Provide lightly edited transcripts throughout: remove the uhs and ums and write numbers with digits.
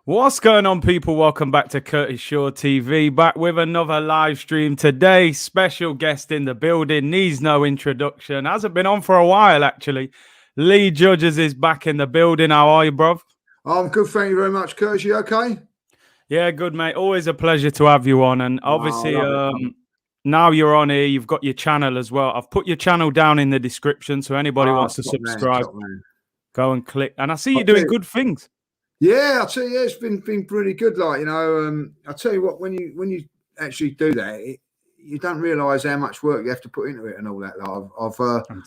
What's going on, people? Welcome back to Curtis Shaw TV. Back with another live stream today. Special guest in the building. Needs no introduction. Hasn't been on for a while, actually. Lee Judges is back in the building. How are you, bruv? I'm good, thank you very much, Curtis. You okay? Yeah, good, mate. Always a pleasure to have you on. And obviously, now you're on here, you've got your channel as well. I've put your channel down in the description, so anybody wants to subscribe, go and click. And I see you're doing good things. Yeah, I'll tell you, it's been pretty good. I'll tell you what, when you actually do that, you don't realise how much work you have to put into it and all that.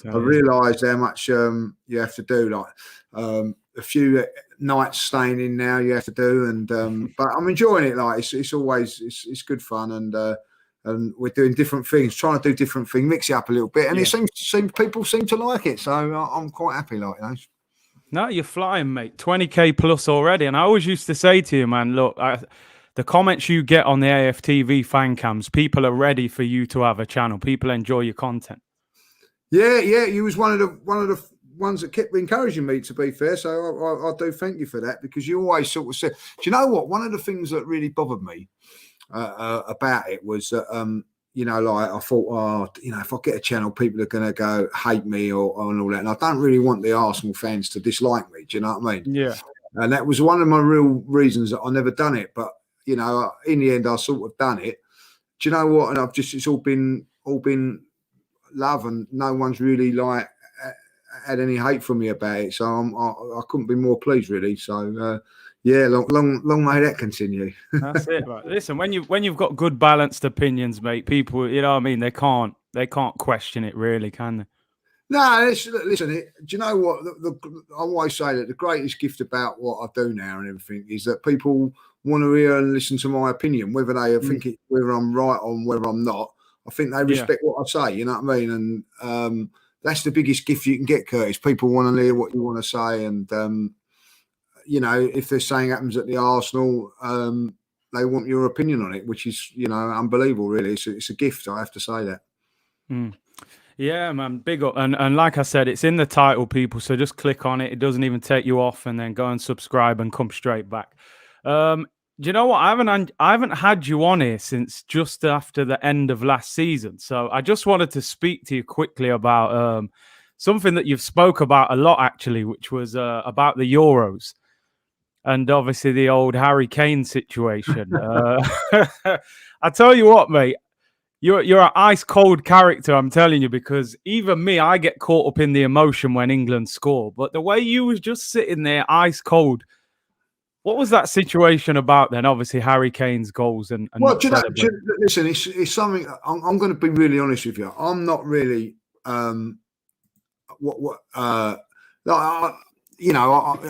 I've realised how much you have to do. A few nights staying in now you have to do, and but I'm enjoying it. It's always it's good fun, and we're doing different things, trying to do different things, mix it up a little bit, and it seems people seem to like it. So I'm quite happy, No, you're flying, mate. 20k plus already. And I always used to say to you, man, look, the comments you get on the AFTV fan cams, people are ready for you to have a channel. People enjoy your content. Yeah. You was one of the ones that kept encouraging me, to be fair. So I do thank you for that, because you always sort of said, do you know what? One of the things that really bothered me about it was that, I thought, if I get a channel, people are going to go hate me or and all that. And I don't really want the Arsenal fans to dislike me. Do you know what I mean? Yeah. And that was one of my real reasons that I never done it. But, in the end, I sort of done it. Do you know what? And it's all been love, and no one's really had any hate from me about it. So I couldn't be more pleased, really. So, yeah, long may that continue. That's it. Right. Listen, when you've got good balanced opinions, mate, people, you know what I mean, they can't question it, really, can they? No, listen. Do you know what? I always say that the greatest gift about what I do now and everything is that people want to hear and listen to my opinion, whether they think whether I'm right or whether I'm not. I think they respect what I say. You know what I mean? And that's the biggest gift you can get, Curtis. People want to hear what you want to say, and if they're saying happens at the Arsenal, they want your opinion on it, which is, unbelievable, really. It's a gift, I have to say that. Yeah, man, big up. And like I said, it's in the title, people, so just click on it. It doesn't even take you off, and then go and subscribe and come straight back. Do you know what? I haven't had you on here since just after the end of last season. So I just wanted to speak to you quickly about something that you've spoke about a lot, actually, which was about the Euros. And obviously the old Harry Kane situation. I tell you what, mate, you're an ice cold character, I'm telling you, because even me, I get caught up in the emotion when England score. But the way you was just sitting there, ice cold, what was that situation about then? Obviously, Harry Kane's goals and well, listen, it's something. I'm going to be really honest with you. I'm not really I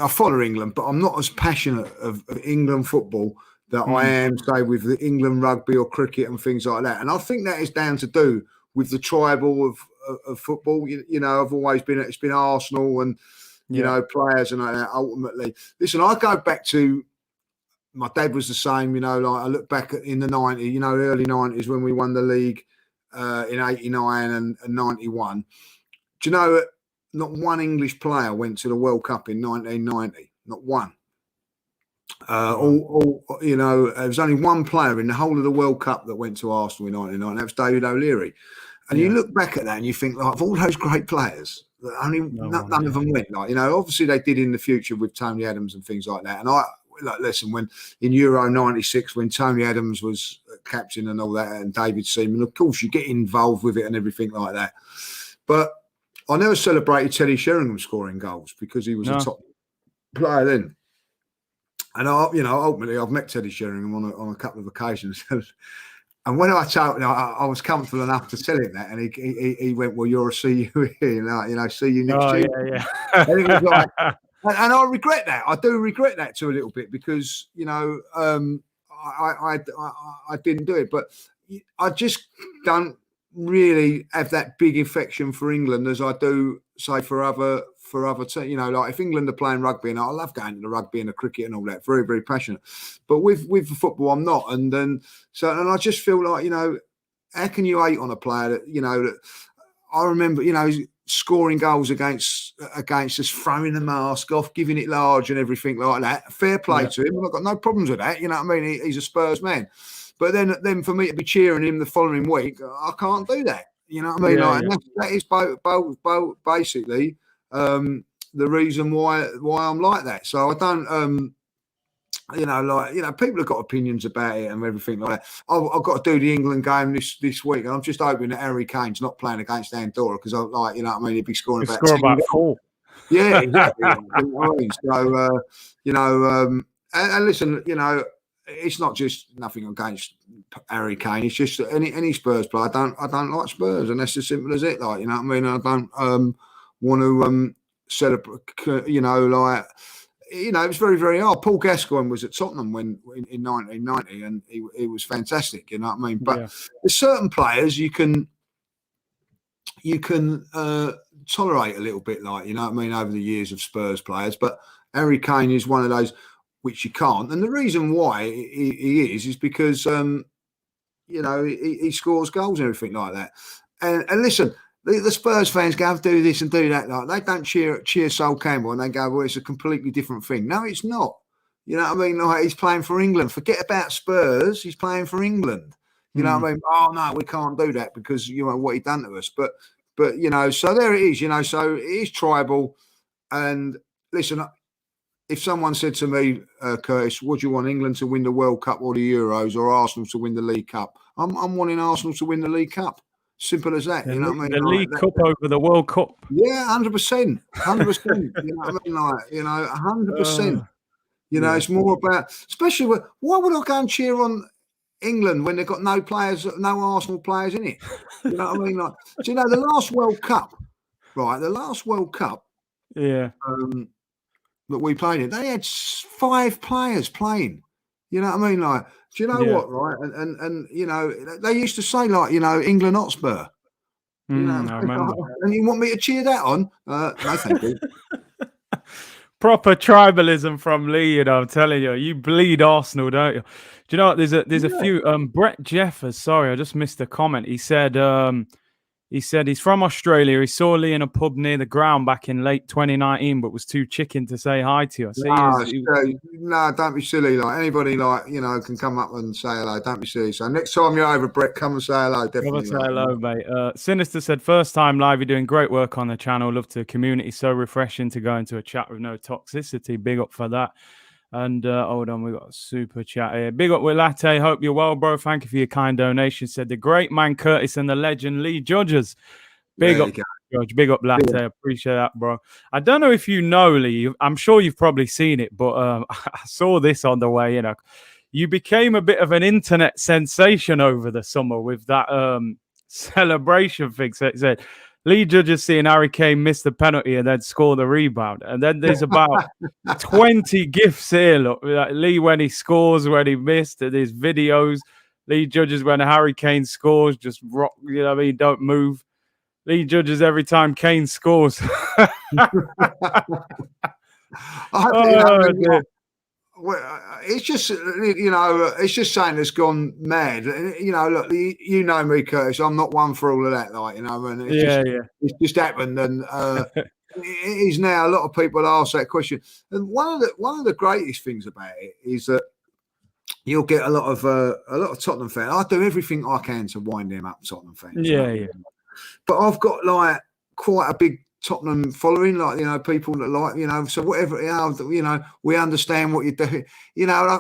follow England, but I'm not as passionate of England football that I am, say, with the England rugby or cricket and things like that. And I think that is down to do with the tribal of football. I've always it's been Arsenal and players and like that. Ultimately, listen, I go back to my dad was the same. I look back in the 90s, early 90s when we won the league in 89 and 91. Do you know? Not one English player went to the World Cup in 1990. Not one. There was only one player in the whole of the World Cup that went to Arsenal in 1999. That was David O'Leary. And you look back at that and you think, of all those great players, none of them went. Obviously they did in the future with Tony Adams and things like that. And listen, when in Euro 96, when Tony Adams was captain and all that, and David Seaman, of course you get involved with it and everything like that. But I never celebrated Teddy Sheringham scoring goals because he was a top player then. And ultimately, I've met Teddy Sheringham on a couple of occasions. And when I told him, I was comfortable enough to tell him that, and he went, "Well, you're a see you here, see you next year." Yeah. And it was like, and I regret that. I do regret that to a little bit because I didn't do it, but I just don't really have that big affection for England as I do, say, for other teams. If England are playing rugby, and I love going to the rugby and the cricket and all that, very, very passionate. But with the football, I'm not. And I just feel like, how can you hate on a player that, that I remember, scoring goals against us, throwing the mask off, giving it large and everything like that. Fair play to him. I've got no problems with that. You know what I mean? He's a Spurs man. But then for me to be cheering him the following week, I can't do that. You know what I mean? And that is basically the reason why I'm like that. So I don't. People have got opinions about it and everything like that. I've got to do the England game this week, and I'm just hoping that Harry Kane's not playing against Andorra because he'd be scoring about 4. Yeah, exactly. You know what I mean? So, and listen, it's not just nothing against Harry Kane. It's just any Spurs player. I don't like Spurs, and that's as simple as it. Like, you know what I mean? I don't want to celebrate. It was very, very hard. Paul Gascoigne was at Tottenham in 1990, and he was fantastic. You know what I mean? But there's certain players you can tolerate a little bit, like, you know what I mean, over the years of Spurs players. But Harry Kane is one of those which you can't. And the reason why he is because he scores goals and everything like that. And listen. The Spurs fans go, do this and do that. Like, they don't cheer Sol Campbell and they go, well, it's a completely different thing. No, it's not. You know what I mean? Like, he's playing for England. Forget about Spurs. He's playing for England. You know what I mean? Oh, no, we can't do that because, what he done to us. But so there it is, so it is tribal. And listen, if someone said to me, Curtis, would you want England to win the World Cup or the Euros or Arsenal to win the League Cup? I'm wanting Arsenal to win the League Cup. Simple as that. You know what I mean? The League Cup over the World Cup. Yeah, 100%. 100%. You know what I mean? 100%. It's more about, especially why would I go and cheer on England when they've got no Arsenal players in it? You know what I mean? Do you know the last World Cup, right? The last World Cup, that we played in, they had 5 players playing. You know what I mean? Do you know what, right? And they used to say, England Hotspur. I remember. And you want me to cheer that on? No, thank you. Proper tribalism from Lee, I'm telling you. You bleed Arsenal, don't you? Do you know what? There's a few. Brett Jeffers, sorry, I just missed a comment. He said he's from Australia. He saw Lee in a pub near the ground back in late 2019, but was too chicken to say hi to you. No, don't be silly. Like, anybody, can come up and say hello. Don't be silly. So next time you're over, Brett, come and say hello. Definitely. Come and say hello, mate. Sinister said, first time live. You're doing great work on the channel. Love to the community. So refreshing to go into a chat with no toxicity. Big up for that. And hold on, we got a super chat here. Big up with Latte. Hope you're well, bro. Thank you for your kind donation. Said the great man Curtis and the legend Lee Judges. Big up, Judge. Big up, Latte. Appreciate that, bro. I don't know if you know, Lee. I'm sure you've probably seen it, but I saw this on the way. You became a bit of an internet sensation over the summer with that celebration thing. So it said, Lee Judges seeing Harry Kane miss the penalty and then score the rebound. And then there's about 20 gifs here. Look, like Lee when he scores, when he missed, and there's videos. Lee Judges when Harry Kane scores, just rock, don't move. Lee Judges every time Kane scores. It's just, it's just saying it's gone mad. Look, you know me, Curtis. I'm not one for all of that, and it's just happened, and it is now. A lot of people ask that question, and one of the greatest things about it is that you'll get a lot of Tottenham fans. I do everything I can to wind them up, Tottenham fans. But I've got quite a big Tottenham following, people that so whatever, we understand what you're doing,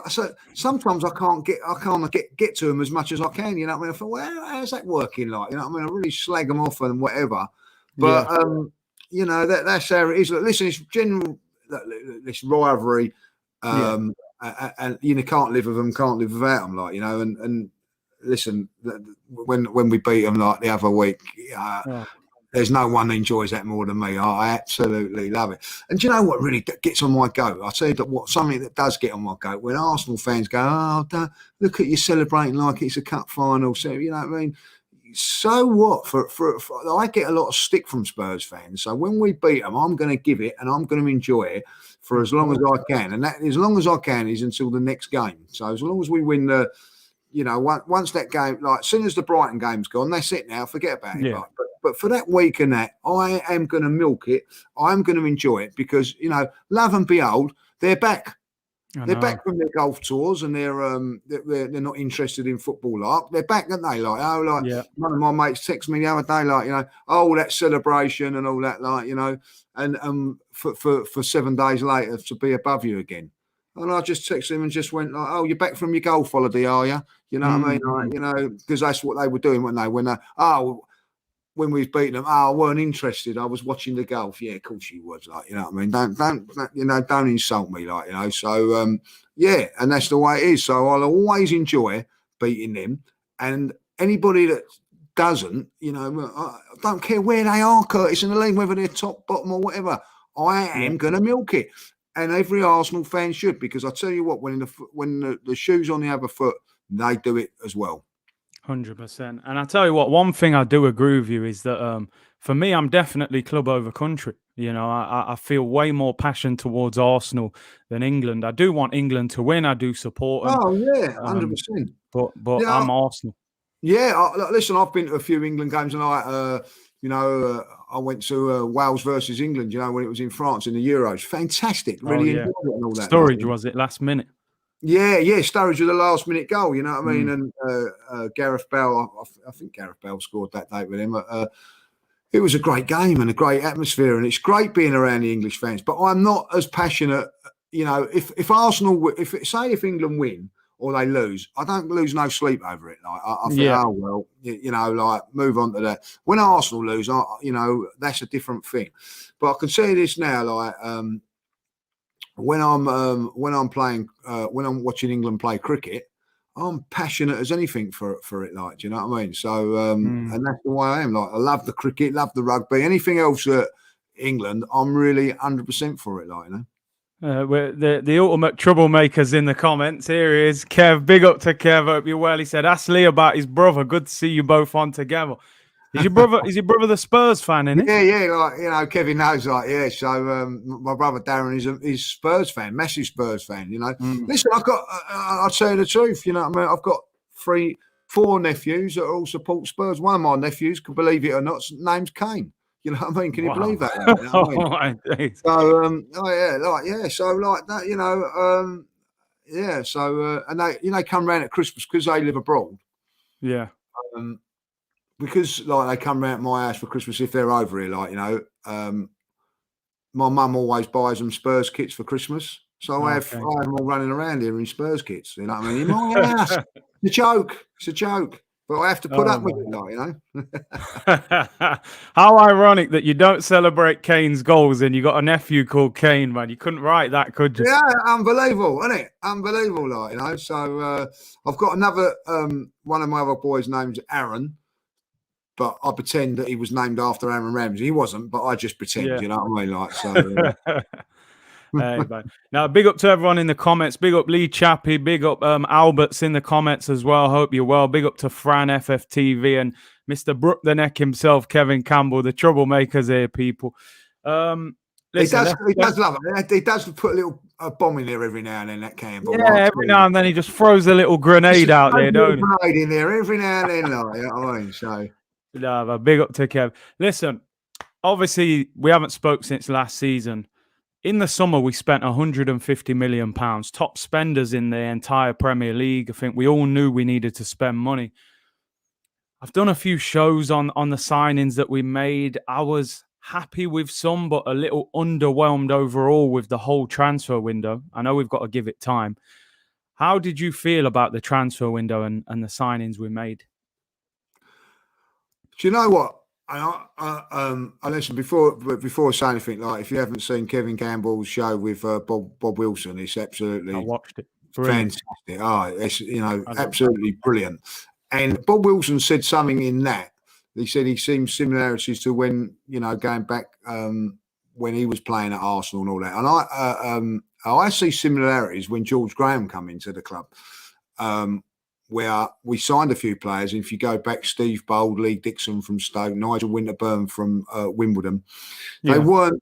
so sometimes I can't get to them as much as I can, I thought, well, how's that working, I really slag them off and whatever, but that's how it is. Listen, it's general, this rivalry, and you can't live with them, can't live without them, and listen, when we beat them the other week, there's no one that enjoys that more than me. I absolutely love it. And do you know what really gets on my goat? I'll tell you something that does get on my goat, when Arsenal fans go, oh, don't, look at you celebrating like it's a cup final. So, you know what I mean? So what? For I get a lot of stick from Spurs fans. So when we beat them, I'm going to give it and I'm going to enjoy it for as long as I can. And that, as long as I can, is until the next game. So as long as we win the once that game, like as soon as the Brighton game's gone, that's it now. Forget about it. Yeah. But for that week and that, I am going to milk it. I'm going to enjoy it because love and behold, they're back. They're back from their golf tours and they're not interested in football. They're back, aren't they? One of my mates texted me the other day, that celebration and all that, and for 7 days later to be above you again. And I just texted him and just went you're back from your golf holiday, are you? You know what I mean? Because that's what they were doing, weren't they? When we was beating them, I weren't interested. I was watching the golf. Yeah, of course you was. You know what I mean? Don't insult me, So, and that's the way it is. So I'll always enjoy beating them. And anybody that doesn't, I don't care where they are, Curtis, in the league, whether they're top, bottom, or whatever. I am going to milk it. And every Arsenal fan should, because I tell you what, when the shoe's on the other foot, they do it as well. 100%. And I tell you what, one thing I do agree with you is that for me, I'm definitely club over country. I feel way more passion towards Arsenal than England. I do want England to win. I do support them. Oh yeah, 100%. But I'm Arsenal. Yeah, listen, I've been to a few England games, and I went to Wales versus England. When it was in France in the Euros, fantastic. Really enjoyed it and all that. Sturridge was it last minute? Yeah, Sturridge with a last-minute goal. You know what I mean? And Gareth Bale, I think Gareth Bale scored that day with him. It was a great game and a great atmosphere, and it's great being around the English fans. But I'm not as passionate. If Arsenal, if England win or they lose, I don't lose no sleep over it. I think, move on to that. When Arsenal lose, that's a different thing. But I can say this now, when I'm playing, when I'm watching England play cricket, I'm passionate as anything for it. Do you know what I mean? So, and that's the way I am. I love the cricket, love the rugby. Anything else at England, I'm really 100% for it. The ultimate troublemakers in the comments. Here he is, Kev. Big up to Kev. Hope you're well. He said, "Ask Lee about his brother. Good to see you both on together." Is your brother the Spurs fan, isn't he? Yeah. Kevin knows, So my brother Darren is Spurs fan, massive Spurs fan. Listen, I'll tell you the truth. I've got 4 nephews that all support Spurs. One of my nephews, can believe it or not, name's Kane. You know what I mean? Can you believe that? So and they come round at Christmas because they live abroad. Yeah. Because they come round to my house for Christmas if they're over here, my mum always buys them Spurs kits for Christmas. So I have them all running around here in Spurs kits. You know what I mean? In my house. It's a joke. But I have to put up with it, How ironic that you don't celebrate Kane's goals and you got a nephew called Kane, man. You couldn't write that, could you? Yeah, unbelievable, isn't it? Unbelievable, So I've got another one of my other boys' name's Aaron. But I pretend that he was named after Aaron Ramsey. He wasn't, but I just pretend, you know what I mean? Hey, man. Now, big up to everyone in the comments. Big up Lee Chappie. Big up Albert's in the comments as well. Hope you're well. Big up to Fran FFTV and Mr. Brook the Neck himself, Kevin Campbell, the troublemakers here, people. Listen, he does love it. He does put a little bomb in there every now and then, that Campbell. Yeah, every now and then he just throws a little grenade out there, don't he? Grenade in there every now and then, you know what I mean? So... No, but big up to Kev. Listen, obviously, we haven't spoke since last season. In the summer, we spent £150 million, top spenders in the entire Premier League. I think we all knew we needed to spend money. I've done a few shows on the signings that we made. I was happy with some, but a little underwhelmed overall with the whole transfer window. I know we've got to give it time. How did you feel about the transfer window and the signings we made? Do you know what? I listen before I say anything. If you haven't seen Kevin Campbell's show with Bob Wilson, it's absolutely I watched it. Brilliant. Fantastic. It's absolutely brilliant. And Bob Wilson said something in that. He said he seen similarities to when going back when he was playing at Arsenal and all that. And I see similarities when George Graham come into the club. Where we signed a few players. If you go back, Steve Bold, Lee Dixon from Stoke, Nigel Winterburn from Wimbledon, they weren't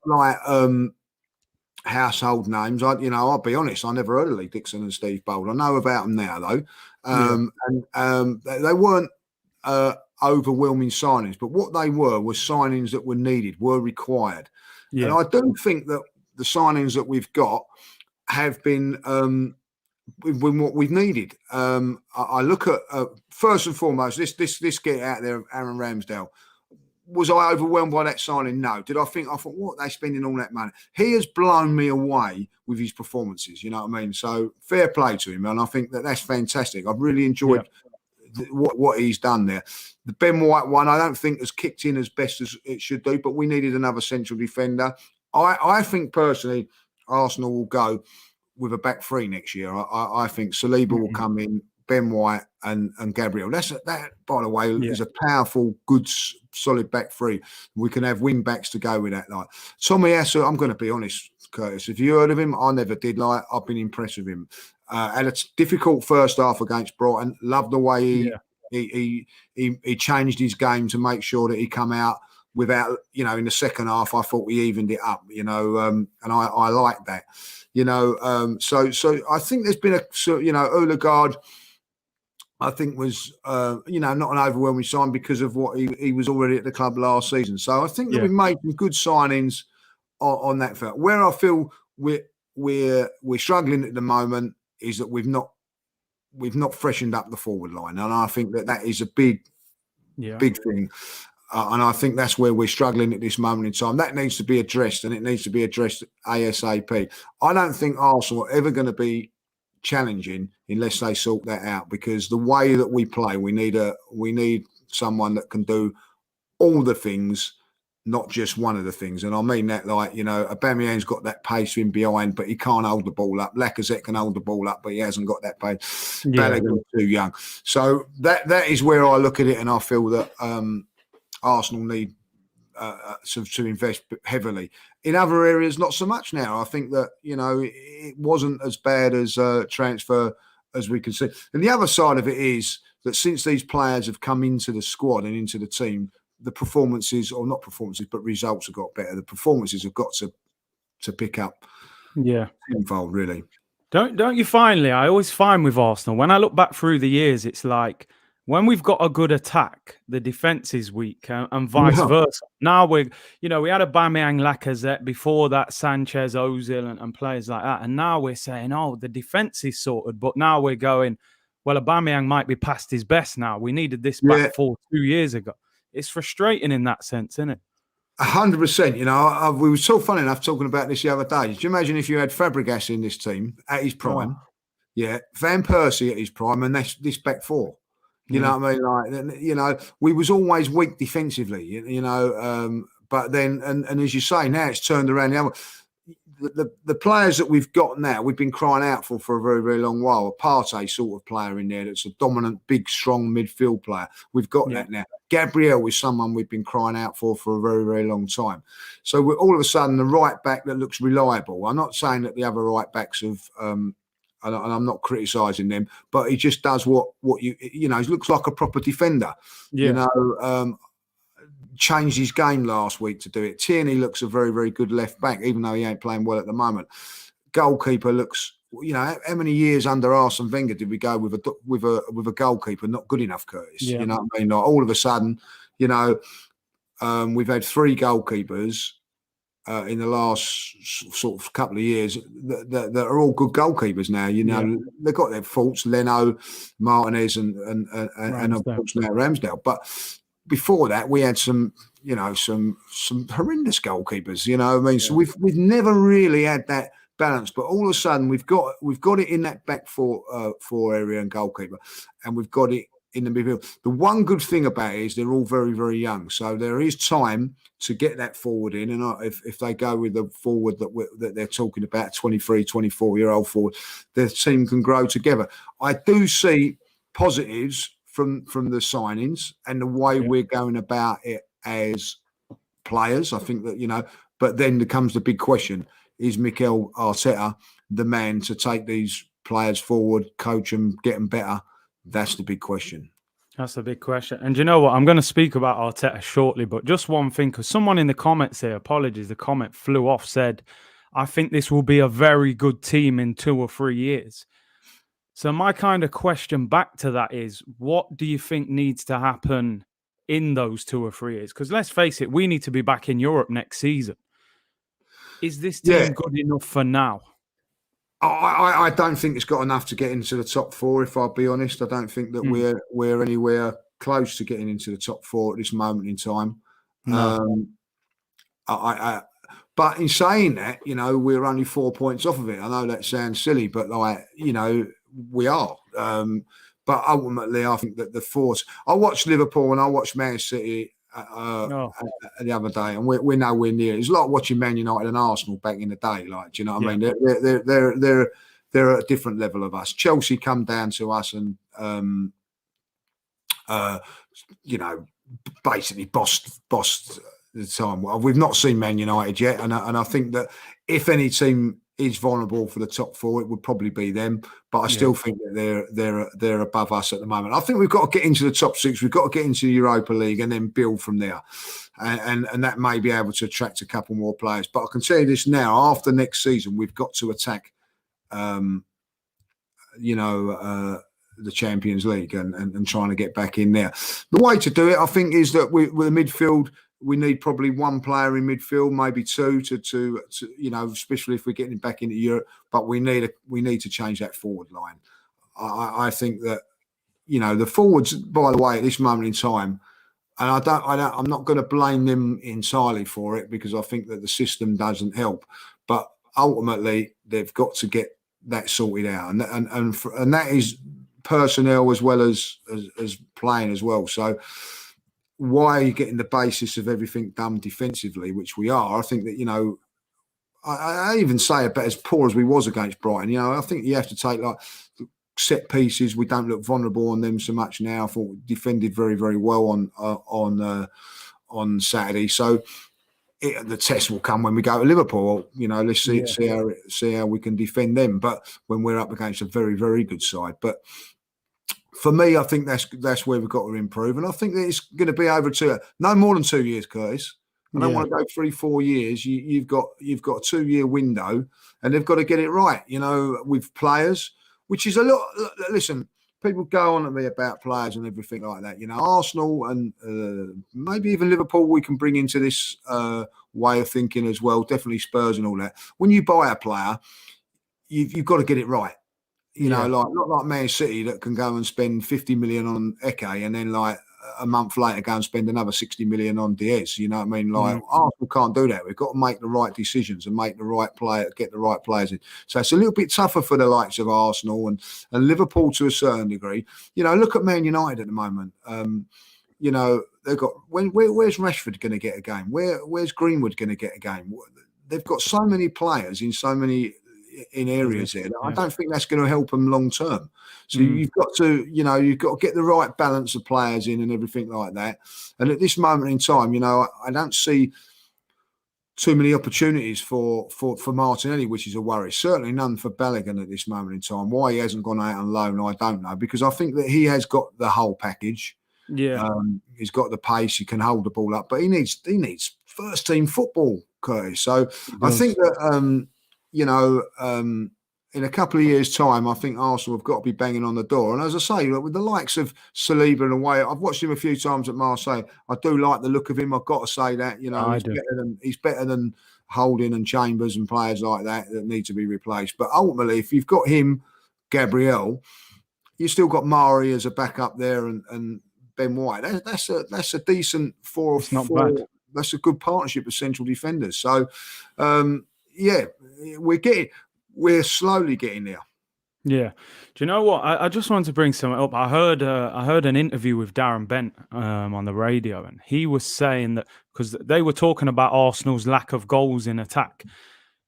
household names. I'll be honest, I never heard of Lee Dixon and Steve Bold. I know about them now though, and they weren't overwhelming signings, but what they were signings that were needed, were required. And I do think that the signings that we've got have been what we've needed. I look at first and foremost this get out there of Aaron Ramsdale. Was I overwhelmed by that signing? No. Did I thought, what, they spending all that money? He has blown me away with his performances, you know what I mean? So fair play to him, and I think that's fantastic. I've really enjoyed what he's done there. The Ben White one, I don't think has kicked in as best as it should do, but we needed another central defender. I think personally, Arsenal will go with a back three next year. I think Saliba will come in, Ben White and Gabriel. That, by the way, is a powerful, good, solid back three. We can have wing backs to go with that. Like Tomiyasu, I'm going to be honest, Curtis. If you heard of him, I never did. I've been impressed with him. Had a difficult first half against Brighton. Loved the way he changed his game to make sure that he come out without, in the second half. I thought we evened it up, and I like that, So I think there's been Odegaard, I think was, not an overwhelming sign because of what he was already at the club last season. So I think that we've made some good signings on that front. Where I feel we're struggling at the moment is that we've not freshened up the forward line, and I think that is a big thing. And I think that's where we're struggling at this moment in time. That needs to be addressed, and it needs to be addressed ASAP. I don't think Arsenal are ever going to be challenging unless they sort that out, because the way that we play, we need someone that can do all the things, not just one of the things. And I mean that, Aubameyang's got that pace in behind, but he can't hold the ball up. Lacazette can hold the ball up, but he hasn't got that pace. Balogun's too young. So that is where I look at it, and I feel that Arsenal need to invest heavily. In other areas, not so much now. I think that, it wasn't as bad as transfer as we can see. And the other side of it is that since these players have come into the squad and into the team, the performances, or not performances, but results have got better. The performances have got to pick up. Tenfold, really. Don't you finally? I always find with Arsenal, when I look back through the years, it's like when we've got a good attack, the defense is weak, and vice versa. Now we had Aubameyang, Lacazette, before that Sanchez, Ozil, and players like that, and now we're saying, the defense is sorted, but now we're going, well, Aubameyang might be past his best now. We needed this back 2 years ago. It's frustrating in that sense, isn't it? 100%. We were so funny enough talking about this the other day. Did you imagine if you had Fabregas in this team at his prime? Van Persie at his prime, and this back four. You know what I mean? We was always weak defensively, but then, and as you say, now it's turned around the other. The players that we've got now, we've been crying out for a very, very long while. A Partey sort of player in there that's a dominant, big, strong midfield player. We've got that now. Gabriel is someone we've been crying out for a very, very long time. So we're all of a sudden the right back that looks reliable. I'm not saying that the other right backs have... and I'm not criticising them, but he just does what he looks like a proper defender. Changed his game last week to do it. Tierney looks a very, very good left back, even though he ain't playing well at the moment. Goalkeeper looks, how many years under Arsene Wenger did we go with a goalkeeper not good enough, Curtis? You know what I mean? Like, all of a sudden, we've had 3 goalkeepers in the last sort of couple of years that are all good goalkeepers now. They've got their faults, Leno, Martinez, and of course now Ramsdale. But before that, we had some horrendous goalkeepers. So we've never really had that balance. But all of a sudden, we've got it in that back four area and goalkeeper, and we've got it in the midfield. The one good thing about it is they're all very, very young, so there is time to get that forward in. And if they go with the forward that they're talking about, 23, 24-year-old forward, their team can grow together. I do see positives from the signings and the way we're going about it as players. I think that, but then there comes the big question: is Mikel Arteta the man to take these players forward, coach them, get them better? That's the big question. That's the big question. And you know what? I'm going to speak about Arteta shortly, but just one thing, because someone in the comments here, apologies, the comment flew off, said, I think this will be a very good team in 2 or 3 years. So my kind of question back to that is, what do you think needs to happen in those 2 or 3 years? Because let's face it, we need to be back in Europe next season. Is this Yeah. team good enough for now? I don't think it's got enough to get into the top 4, if I'll be honest. I don't think that we're anywhere close to getting into the top 4 at this moment in time. No. But in saying that, you know, we're only 4 points off of it. I know that sounds silly, but like, you know, we are. But ultimately, I think that the force. I watched Liverpool and I watched Man City the other day, and we're nowhere near. It's like watching Man United and Arsenal back in the day. Like, do you know what I mean? They're at a different level of us. Chelsea come down to us and you know, basically bossed the time. Well, we've not seen Man United yet, and I think that if any team is vulnerable for the top 4, it would probably be them. But I still think that they're above us at the moment. I think we've got to get into the top 6. We've got to get into the Europa League and then build from there, and that may be able to attract a couple more players. But I can tell you this now: after next season, we've got to attack, the Champions League and trying to get back in there. The way to do it, I think, is that with the midfield, we need probably 1 player in midfield, maybe 2 to you know, especially if we're getting back into Europe. But we need to change that forward line. I think that, you know, the forwards, by the way, at this moment in time, and I'm not going to blame them entirely for it, because I think that the system doesn't help. But ultimately, they've got to get that sorted out, and that is personnel as well as playing as well. So why are you getting the basis of everything done defensively, which we are? I think that, you know, I even say about as poor as we was against Brighton, you know, I think you have to take like set pieces. We don't look vulnerable on them so much now. I thought we defended very, very well on Saturday. So the test will come when we go to Liverpool. You know, let's see how we can defend them. But when we're up against a very, very good side, but for me, I think that's where we've got to improve, and I think that it's going to be over no more than 2 years, Curtis. I don't want to go 3-4 years. You've got a 2-year window, and they've got to get it right. You know, with players, which is a lot. Listen, people go on at me about players and everything like that. You know, Arsenal and maybe even Liverpool, we can bring into this way of thinking as well. Definitely Spurs and all that. When you buy a player, you've got to get it right. You know, like not like Man City that can go and spend 50 million on Eke and then like a month later go and spend another 60 million on Diaz. You know what I mean? Like Arsenal can't do that. We've got to make the right decisions and make the right player, get the right players in. So it's a little bit tougher for the likes of Arsenal and Liverpool to a certain degree. You know, look at Man United at the moment. You know, they've got where's Rashford going to get a game? Where's Greenwood going to get a game? They've got so many players in areas there. I don't think that's going to help them long term. So you've got to get the right balance of players in and everything like that. And at this moment in time, you know, I don't see too many opportunities for Martinelli, which is a worry. Certainly none for Balogun at this moment in time. Why he hasn't gone out on loan, I don't know, because I think that he has got the whole package. Yeah, he's got the pace. He can hold the ball up, but he needs first team football, Curtis. So I think that. You know, in a couple of years' time, I think Arsenal have got to be banging on the door. And as I say, look, with the likes of Saliba and away, I've watched him a few times at Marseille. I do like the look of him. I've got to say that. You know, he's better than Holding and Chambers and players like that need to be replaced. But ultimately, if you've got him, Gabriel, you've still got Mari as a backup there and Ben White. That's a decent 4 or 4. Not bad. That's a good partnership of central defenders. So. Yeah, we're slowly getting there. Yeah. Do you know what? I just wanted to bring something up. I heard an interview with Darren Bent on the radio, and he was saying that because they were talking about Arsenal's lack of goals in attack.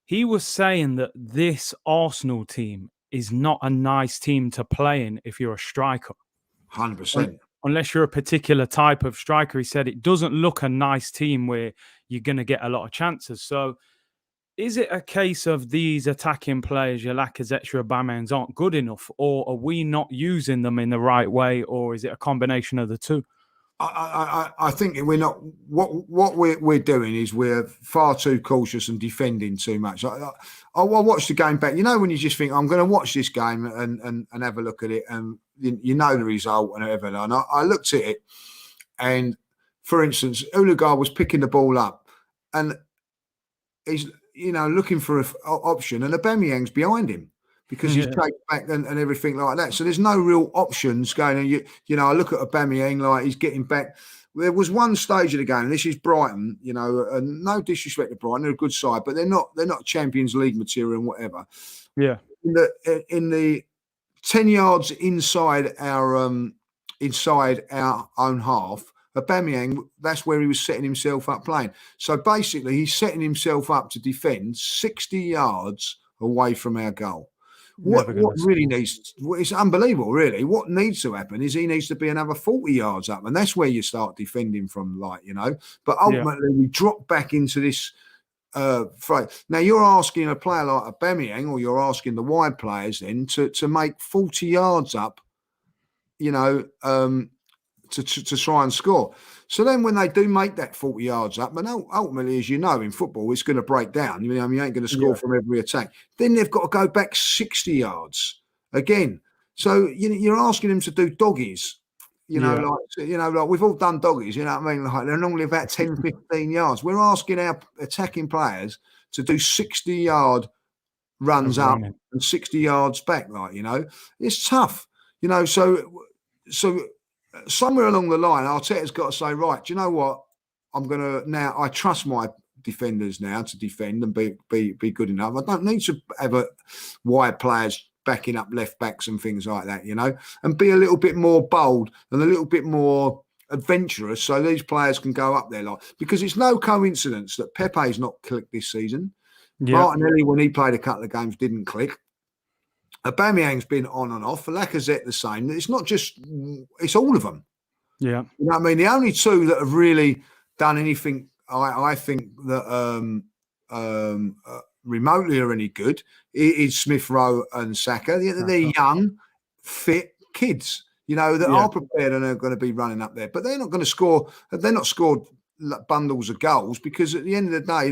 He was saying that this Arsenal team is not a nice team to play in if you're a striker. 100%. Unless you're a particular type of striker. He said it doesn't look a nice team where you're going to get a lot of chances. So is it a case of these attacking players, your Lacazette, your Aubameyangs, aren't good enough, or are we not using them in the right way, or is it a combination of the two? I think we're not. What we're doing is we're far too cautious and defending too much. I watched the game back. You know, when you just think I'm going to watch this game and have a look at it, and you know the result and whatever. And I looked at it, and for instance, Uligar was picking the ball up, and he's looking for an option, and Aubameyang's behind him. Because he's chased back and everything like that. So there's no real options going. And I look at Aubameyang like he's getting back. There was one stage of the game, and this is Brighton, and no disrespect to Brighton, they're a good side, but they're not Champions League material and whatever. Yeah. In the 10 yards inside our own half, Aubameyang, that's where he was setting himself up playing. So basically he's setting himself up to defend 60 yards away from our goal. What really needs, it's unbelievable, really. What needs to happen is he needs to be another 40 yards up, and that's where you start defending from, But ultimately, we drop back into this phrase. Now, you're asking a player like Aubameyang, or you're asking the wide players then to make 40 yards up, to try and score. So then when they do make that 40 yards up, and ultimately, as you know, in football, it's going to break down. You ain't going to score from every attack. Then they've got to go back 60 yards again. So you're asking them to do doggies. Like we've all done doggies, you know what I mean? Like they're normally about 10, 15 yards. We're asking our attacking players to do 60-yard runs up and 60 yards back, It's tough. So somewhere along the line, Arteta's got to say, right, do you know what? I trust my defenders now to defend and be good enough. I don't need to have wide players backing up left backs and things like that, and be a little bit more bold and a little bit more adventurous so these players can go up there. Because it's no coincidence that Pepe's not clicked this season. Yeah. Martinelli, when he played a couple of games, didn't click. Aubameyang's been on and off. Lacazette the same. It's not just, it's all of them. Yeah. You know what I mean? The only two that have really done anything, I think, that remotely are any good is Smith Rowe and Saka. They're young, fit kids, that are prepared and are going to be running up there. But they're not going to score. They're not scored bundles of goals because at the end of the day,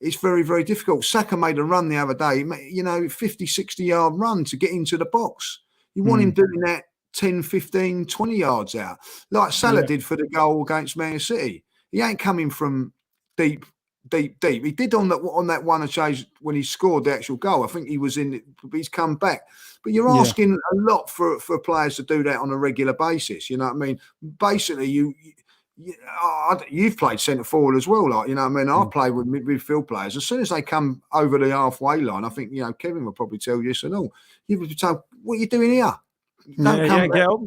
it's very, very difficult. Saka made a run the other day, 50, 60-yard run to get into the box. You want him doing that 10, 15, 20 yards out, like Salah did for the goal against Man City. He ain't coming from deep. He did on that one occasion when he scored the actual goal. I think he was in. He's come back, but you're asking a lot for players to do that on a regular basis. You know what I mean? Basically, you've played centre forward as well, I've played with midfield players. As soon as they come over the halfway line, I think Kevin will probably tell you so. No, you would be told, "What are you doing here? Get up there, get up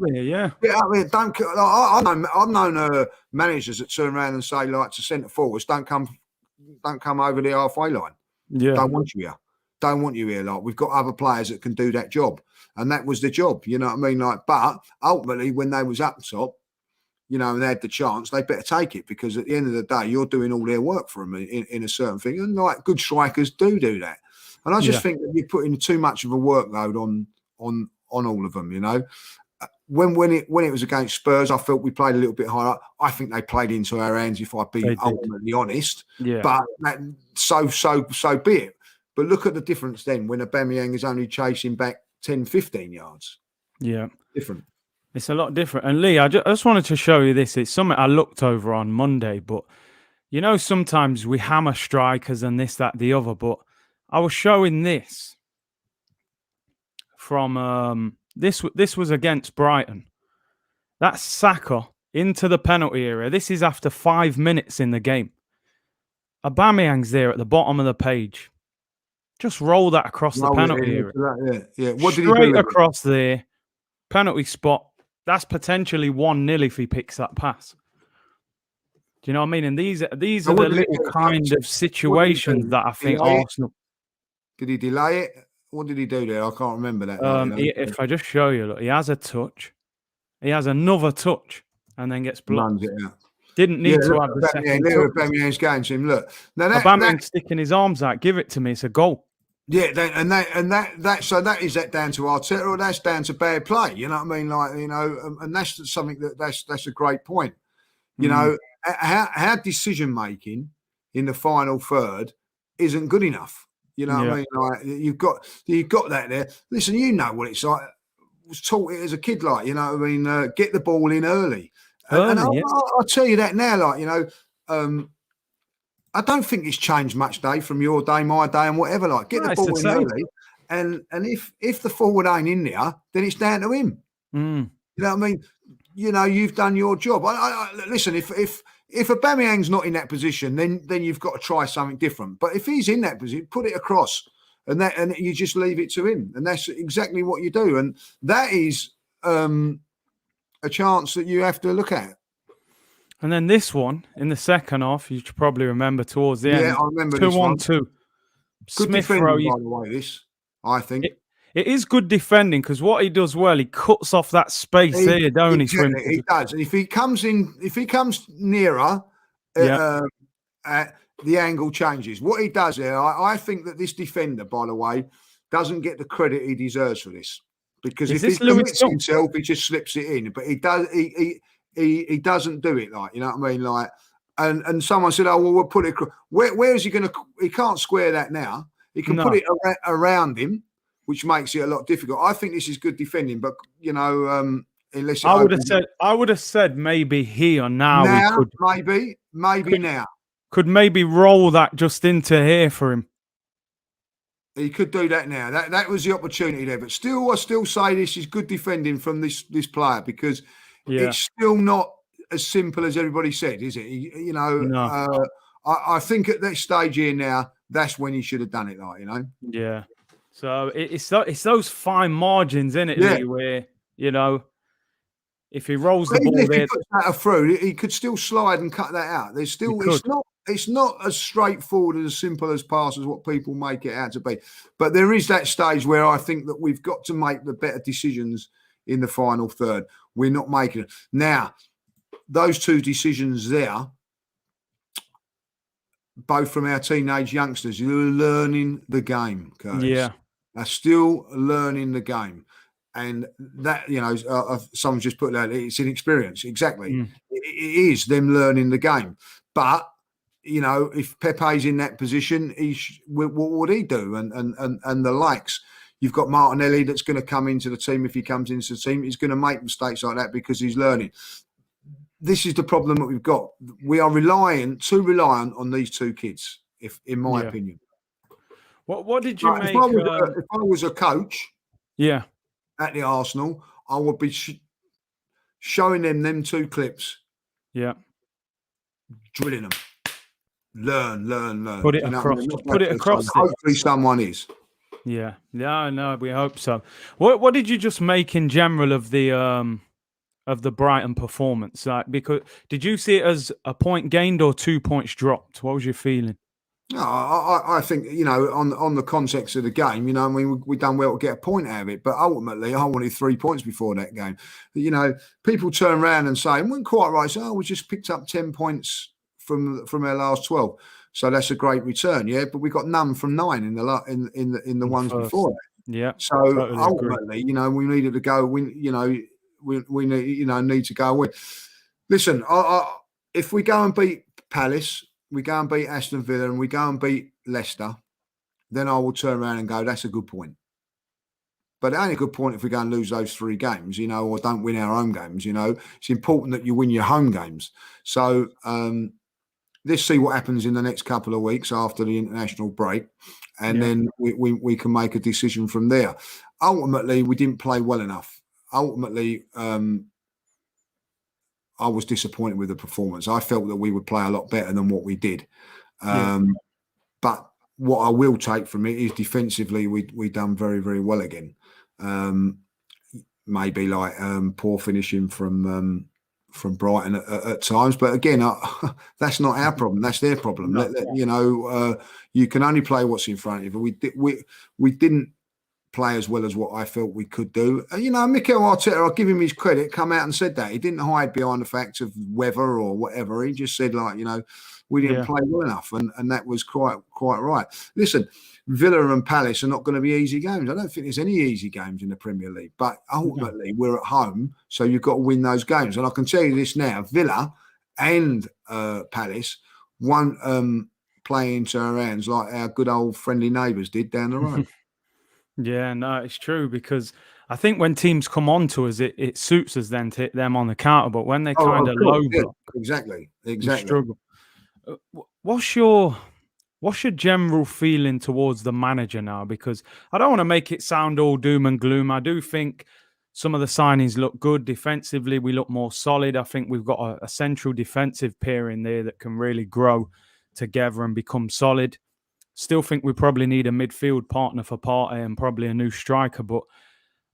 there. Don't. I've known managers that turn around and say, to centre forwards, don't come over the halfway line. Yeah, don't want you here. Don't want you here. We've got other players that can do that job, and that was the job. You know what I mean? But ultimately, when they was up top, and they had the chance, they better take it because at the end of the day, you're doing all their work for them in a certain thing. And good strikers do that. And I just think that you're putting too much of a workload on all of them, When it was against Spurs, I felt we played a little bit higher. I think they played into our hands, if I'd be ultimately honest. Yeah. But so be it. But look at the difference then when Aubameyang is only chasing back 10, 15 yards. Yeah. Different. It's a lot different. And Lee, I just wanted to show you this. It's something I looked over on Monday, but sometimes we hammer strikers and this, that, the other, but I was showing this from this was against Brighton. That's Saka into the penalty area. This is after 5 minutes in the game. Aubameyang's there at the bottom of the page. Just roll that across the penalty area. Yeah. What did Straight he do across there, penalty spot. That's potentially 1-0 if he picks that pass. Do you know what I mean? And these are the little kind of situations that I think Arsenal. Did he delay it? What did he do there? I can't remember that. If I just show you, look, he has a touch. He has another touch and then gets blocked. Didn't need to have the second touch. Aubameyang's going to him. Look. Aubameyang sticking his arms out. Give it to me. It's a goal. Yeah, so that is that down to Arteta, or that's down to bad play. You know what I mean? Like, you know, and that's something that's a great point. You know, how decision making in the final third isn't good enough. You know what I Yeah. mean? Like, you've got that there. Listen, you know what it's like. I was taught it as a kid, like, you know what I mean? Get the ball in early, and Early, yeah. I'll tell you that now, like, you know. I don't think it's changed much, Dave, from your day, my day, and whatever. Like, get the It's the ball in same. early, and if the forward ain't in there, then it's down to him. Mm. You know what I mean? You know, you've done your job. Listen, if Aubameyang's not in that position, then you've got to try something different. But if he's in that position, put it across, and you just leave it to him, and that's exactly what you do. And that is a chance that you have to look at. And then this one in the second half, you should probably remember towards the end. Yeah, I remember this one. 2-1-2. Good defending, by the way. This, I think. It is good defending because what he does well, he cuts off that space here, don't he? He does. And if he comes nearer, the angle changes. What he does there, I think that this defender, by the way, doesn't get the credit he deserves for this. Because if he commits himself, he just slips it in. But he does. He doesn't do it, like, you know what I mean, like. And someone said, "Oh, well, we'll put it." Where is he going to? He can't square that now. He can put it around him, which makes it a lot difficult. I think this is good defending, but you know, unless I would have said maybe here now. Maybe now could maybe roll that just into here for him. He could do that now. That was the opportunity there, but still, I still say this is good defending from this player because it's still not as simple as everybody said, is it? You know, no. I think at that stage here now, that's when he should have done it, like, you know. Yeah. So it's those fine margins, isn't it? Yeah. Where, you know, if he rolls the ball if there, he puts that through, he could still slide and cut that out. There's still it's not as straightforward and as simple as pass as what people make it out to be. But there is that stage where I think that we've got to make the better decisions in the final third. We're not making it. Now, those two decisions there, both from our teenage youngsters, you're learning the game, Curtis. Yeah. They're still learning the game. And that, you know, someone's just put that, it's inexperience. Exactly. It is them learning the game. But, you know, if Pepe's in that position, what would he do? And the likes. You've got Martinelli that's going to come into the team. If he comes into the team, he's going to make mistakes like that because he's learning. This is the problem that we've got. We are too reliant on these two kids, in my opinion. What did you make? If I was a coach, at the Arsenal, I would be showing them two clips. Yeah, drilling them. Learn. Put it across. Put it across. Hopefully, someone is. Yeah. No, we hope so. What did you just make in general of the Brighton performance? Like, because did you see it as a point gained or 2 points dropped? What was your feeling? No, I think, you know, on the context of the game, you know, I mean, we done well to get a point out of it, but ultimately, I wanted 3 points before that game. You know, people turn around and say, "Weren't quite right." So, we just picked up 10 points from our last 12, so that's a great return. Yeah, but we got none from 9 in the ones before that. Yeah. So totally ultimately, you know, we needed to go. We need to go win. Listen, if we go and beat Palace, we go and beat Aston Villa, and we go and beat Leicester, then I will turn around and go, that's a good point. But it ain't a good point if we go and lose those 3 games, you know, or don't win our home games, you know. It's important that you win your home games. So let's see what happens in the next couple of weeks after the international break, and then we can make a decision from there. Ultimately, we didn't play well enough. Ultimately, I was disappointed with the performance. I felt that we would play a lot better than what we did. But what I will take from it is defensively, we done very, very well again. Maybe like poor finishing from Brighton at times, but again, that's not our problem. That's their problem. You know, you can only play what's in front of you. We didn't play as well as what I felt we could do. And, Mikel Arteta, I'll give him his credit, come out and said that. He didn't hide behind the fact of weather or whatever. He just said, we didn't play well enough. And that was quite right. Listen, Villa and Palace are not going to be easy games. I don't think there's any easy games in the Premier League. But ultimately, we're at home, so you've got to win those games. And I can tell you this now, Villa and Palace won't play into our hands like our good old friendly neighbours did down the road. Yeah, no, it's true, because I think when teams come on to us, it suits us then to hit them on the counter. But when they kind of low block, exactly, we struggle. What's your general feeling towards the manager now? Because I don't want to make it sound all doom and gloom. I do think some of the signings look good. Defensively, we look more solid. I think we've got a central defensive pair in there that can really grow together and become solid. Still think we probably need a midfield partner for Partey and probably a new striker. But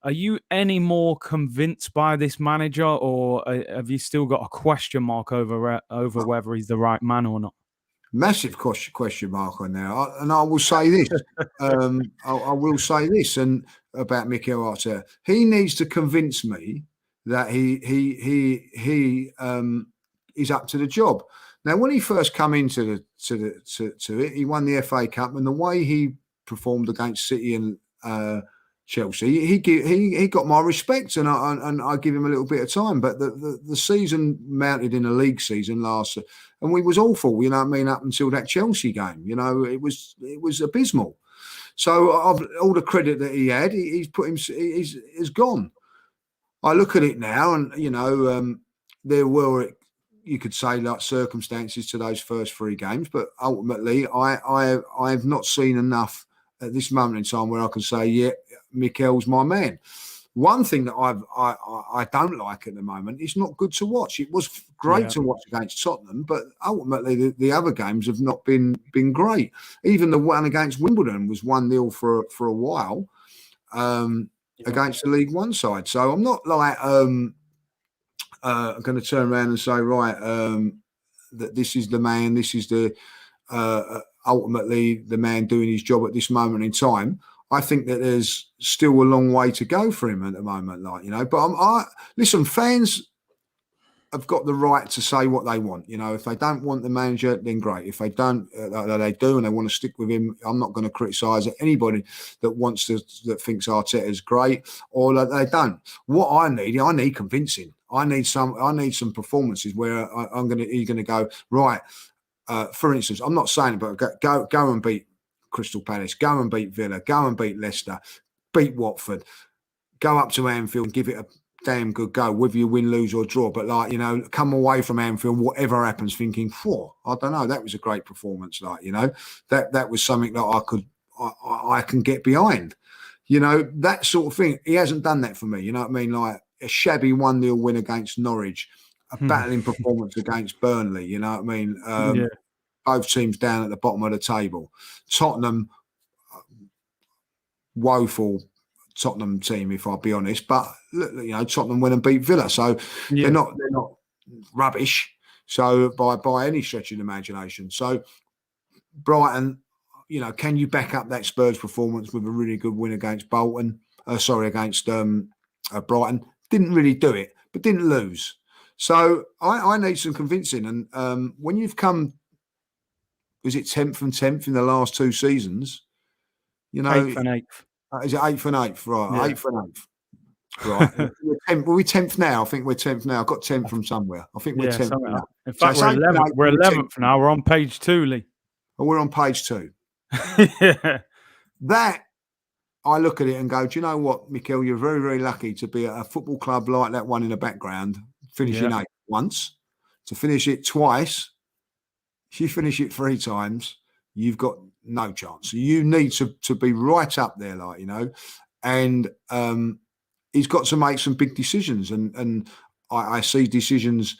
are you any more convinced by this manager, or have you still got a question mark over whether he's the right man or not? Massive question mark on there. And I will say this. I will say this and about Mikel Arteta. He needs to convince me that he is up to the job. Now, when he first come into it, he won the FA Cup, and the way he performed against City and Chelsea, he got my respect, and I give him a little bit of time. But the season mounted in a league season last, and we was awful. You know what I mean? Up until that Chelsea game, it was abysmal. So all the credit that he had, he's gone. I look at it now, and there were, you could say, like, circumstances to those first 3 games, but ultimately, I have not seen enough at this moment in time where I can say, yeah, Mikel's my man. One thing that I don't like at the moment, it's not good to watch. It was great to watch against Tottenham, but ultimately the other games have not been great. Even the one against Wimbledon was 1-0 for a while against the League One side. So I'm not like going to turn around and say, right, that this is the man, this is the ultimately the man doing his job at this moment in time. I think that there's still a long way to go for him at the moment, But listen, fans have got the right to say what they want. If they don't want the manager, then great. If they don't, they do, and they want to stick with him, I'm not going to criticise anybody that thinks Arteta is great or that they don't. What I need convincing. I need some performances where he's going to go right. For instance, I'm not saying it, but go and beat Crystal Palace, go and beat Villa, go and beat Leicester, beat Watford, go up to Anfield and give it a damn good go, whether you win, lose or draw. But come away from Anfield, whatever happens, thinking, I don't know, that was a great performance. That was something that I can get behind. That sort of thing. He hasn't done that for me. You know what I mean? Like a shabby 1-0 win against Norwich, a battling performance against Burnley. You know what I mean? Both teams down at the bottom of the table. Tottenham, woeful Tottenham team, if I'll be honest. But Tottenham went and beat Villa, so they're not rubbish. So by any stretch of the imagination. So Brighton, can you back up that Spurs performance with a really good win against against Brighton? Didn't really do it, but didn't lose. So I need some convincing. And when you've come, was it 10th and 10th in the last 2 seasons? 8th and 8th. Is it 8th and 8th? Right, Yeah. 8th and 8th. Right. We're 10th now. I think we're 10th now. I got 10th from somewhere. I think we're 10th now. In fact, we're 11th. We're 11th now. We're on page 2, Lee. Oh, we're on page 2. Yeah. That, I look at it and go, do you know what, Mikel? You're very, very lucky to be at a football club like that one in the background, finishing 8th once, to finish it twice. If you finish it 3 times, you've got no chance. You need to be right up there, and he's got to make some big decisions. And I see decisions,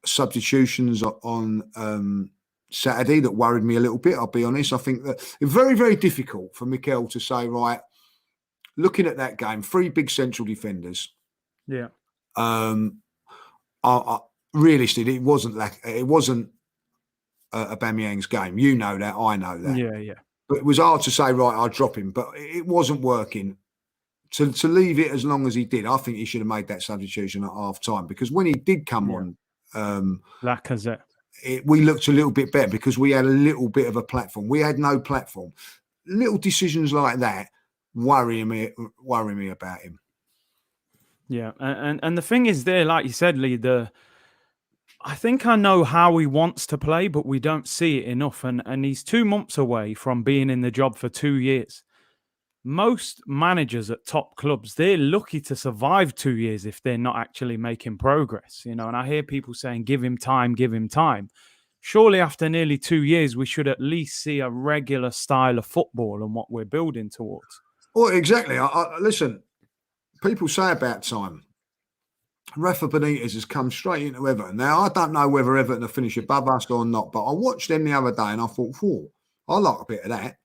substitutions on Saturday that worried me a little bit, I'll be honest. I think that it's very, very difficult for Mikel to say, right, looking at that game, 3 big central defenders. Yeah. Realistically, it wasn't Aubameyang's game. You know that, I know that. Yeah. But it was hard to say, right, I'll drop him. But it wasn't working to leave it as long as he did, I think he should have made that substitution at half time, because when he did come on, Lacazette, we looked a little bit better because we had a little bit of a platform. We had no platform. Little decisions like that worry me about him. Yeah, and the thing is there, like you said, Lee, I think I know how he wants to play, but we don't see it enough. And he's 2 months away from being in the job for 2 years. Most managers at top clubs, they're lucky to survive 2 years if they're not actually making progress, you know. And I hear people saying, give him time, give him time. Surely after nearly 2 years, we should at least see a regular style of football and what we're building towards. Well, exactly. Listen, people say about time. Rafa Benitez has come straight into Everton. Now, I don't know whether Everton will finish above us or not, but I watched them the other day and I thought, I like a bit of that.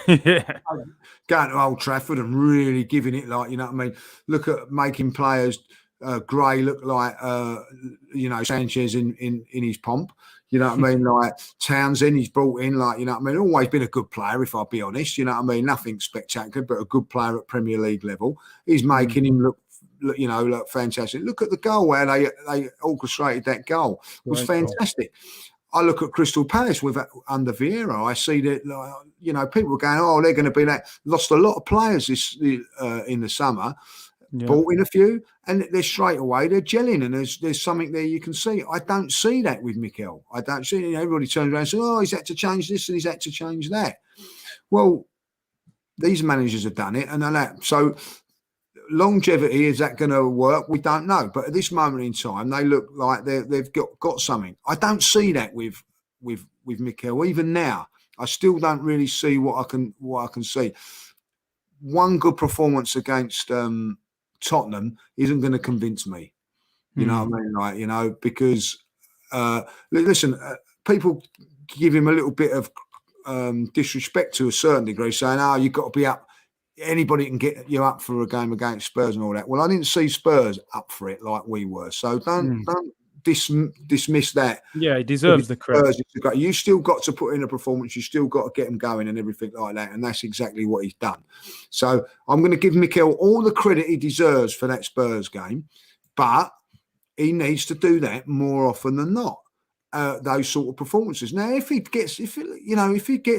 Yeah. Going to Old Trafford and really giving it, like, you know what I mean? Look at making players, Gray look like, Sanchez in his pomp. You know what I mean? Like Townsend, he's brought in, like, you know what I mean? Always been a good player, if I'll be honest. You know what I mean? Nothing spectacular, but a good player at Premier League level. He's making him look fantastic. Look at the goal where they orchestrated that goal. It was fantastic. I look at Crystal Palace under Vieira. I see that, people were going, they're going to be that. Lost a lot of players in the summer. Yeah. Bought in a few, and they're straight away, they're gelling, and there's something there you can see. I don't see that with Mikel. I don't see it. Everybody turns around and says, he's had to change this and he's had to change that. Well, these managers have done it, and that. So longevity, is that going to work? We don't know. But at this moment in time, they look like they've got something. I don't see that with Mikel. Even now, I still don't really see what I can see. One good performance against Tottenham isn't going to convince me. You know what I mean? Like, because listen, people give him a little bit of disrespect to a certain degree, saying, you've got to be up. Anybody can get you up for a game against Spurs and all that. Well, I didn't see Spurs up for it like we were. So don't dismiss that. Yeah, he deserves the credit. You still got to put in a performance. You still got to get him going and everything like that. And that's exactly what he's done. So I'm going to give Mikel all the credit he deserves for that Spurs game, but he needs to do that more often than not. Those sort of performances. Now, if he gets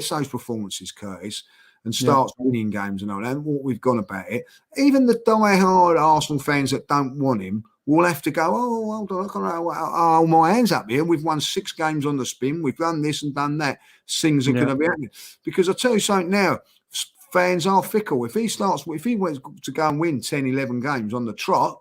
those performances, Curtis, and starts winning games and all that, and what we've gone about it, even the die-hard Arsenal fans that don't want him will have to go, hold on, I'll hold my hands up here. We've won 6 games on the spin. We've done this and done that. Things are going to be happening. Because I tell you something now, fans are fickle. If he went to go and win 10, 11 games on the trot,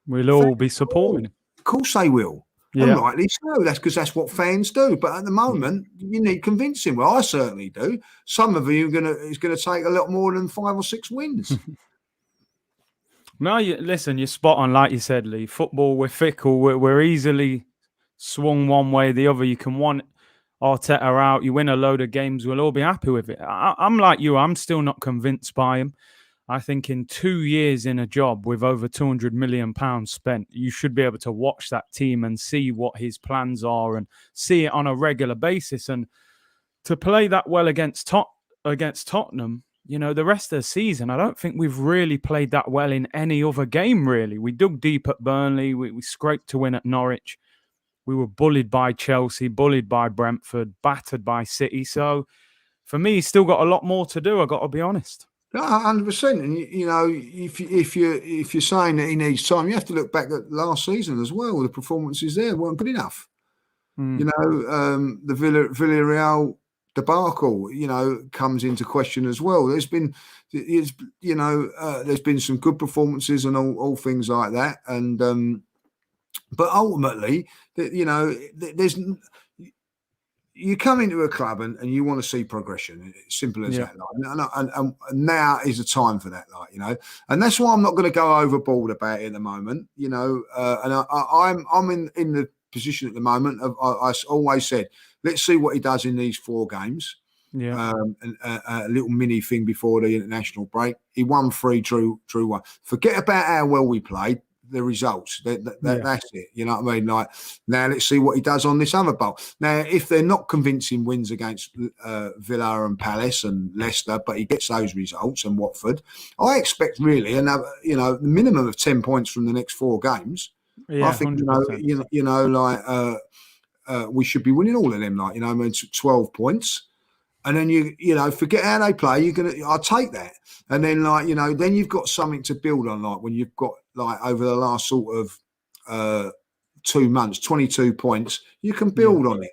we'll all be supporting him. Of course they will. Yeah. And rightly so. That's because that's what fans do. But at the moment, you need convincing. Well, I certainly do. Some of you it's going to take a lot more than 5 or 6 wins. No, listen, you're spot on. Like you said, Lee, football, we're fickle. We're easily swung one way or the other. You can want Arteta out. You win a load of games. We'll all be happy with it. I'm like you. I'm still not convinced by him. I think in 2 years in a job with over £200 million spent, you should be able to watch that team and see what his plans are and see it on a regular basis. And to play that well against Tottenham, the rest of the season, I don't think we've really played that well in any other game, really. We dug deep at Burnley. We scraped to win at Norwich. We were bullied by Chelsea, bullied by Brentford, battered by City. So for me, he's still got a lot more to do, I've got to be honest. 100%. And, if you're saying that he needs time, you have to look back at last season as well. The performances there weren't good enough. The Villarreal debacle, comes into question as well. There's been some good performances and all things like that. And but ultimately, there's. You come into a club and you want to see progression. It's simple as that. And now is the time for that, And that's why I'm not going to go overboard about it at the moment, And I'm in the position at the moment of I always said, let's see what he does in these 4 games. Yeah. A little mini thing before the international break. He won 3, drew 1. Forget about how well we played. the results. Yeah. That's it. You know what I mean? Like, now let's see what he does on this other bowl. Now, if they're not convincing wins against Villa and Palace and Leicester, but he gets those results and Watford, I expect really another, the minimum of 10 points from the next 4 games. Yeah, I think 100%. We should be winning all of them. 12 points. And then forget how they play. I'll take that. And then then you've got something to build on. Like when you've got over the last sort of 2 months, 22 points, you can build on it.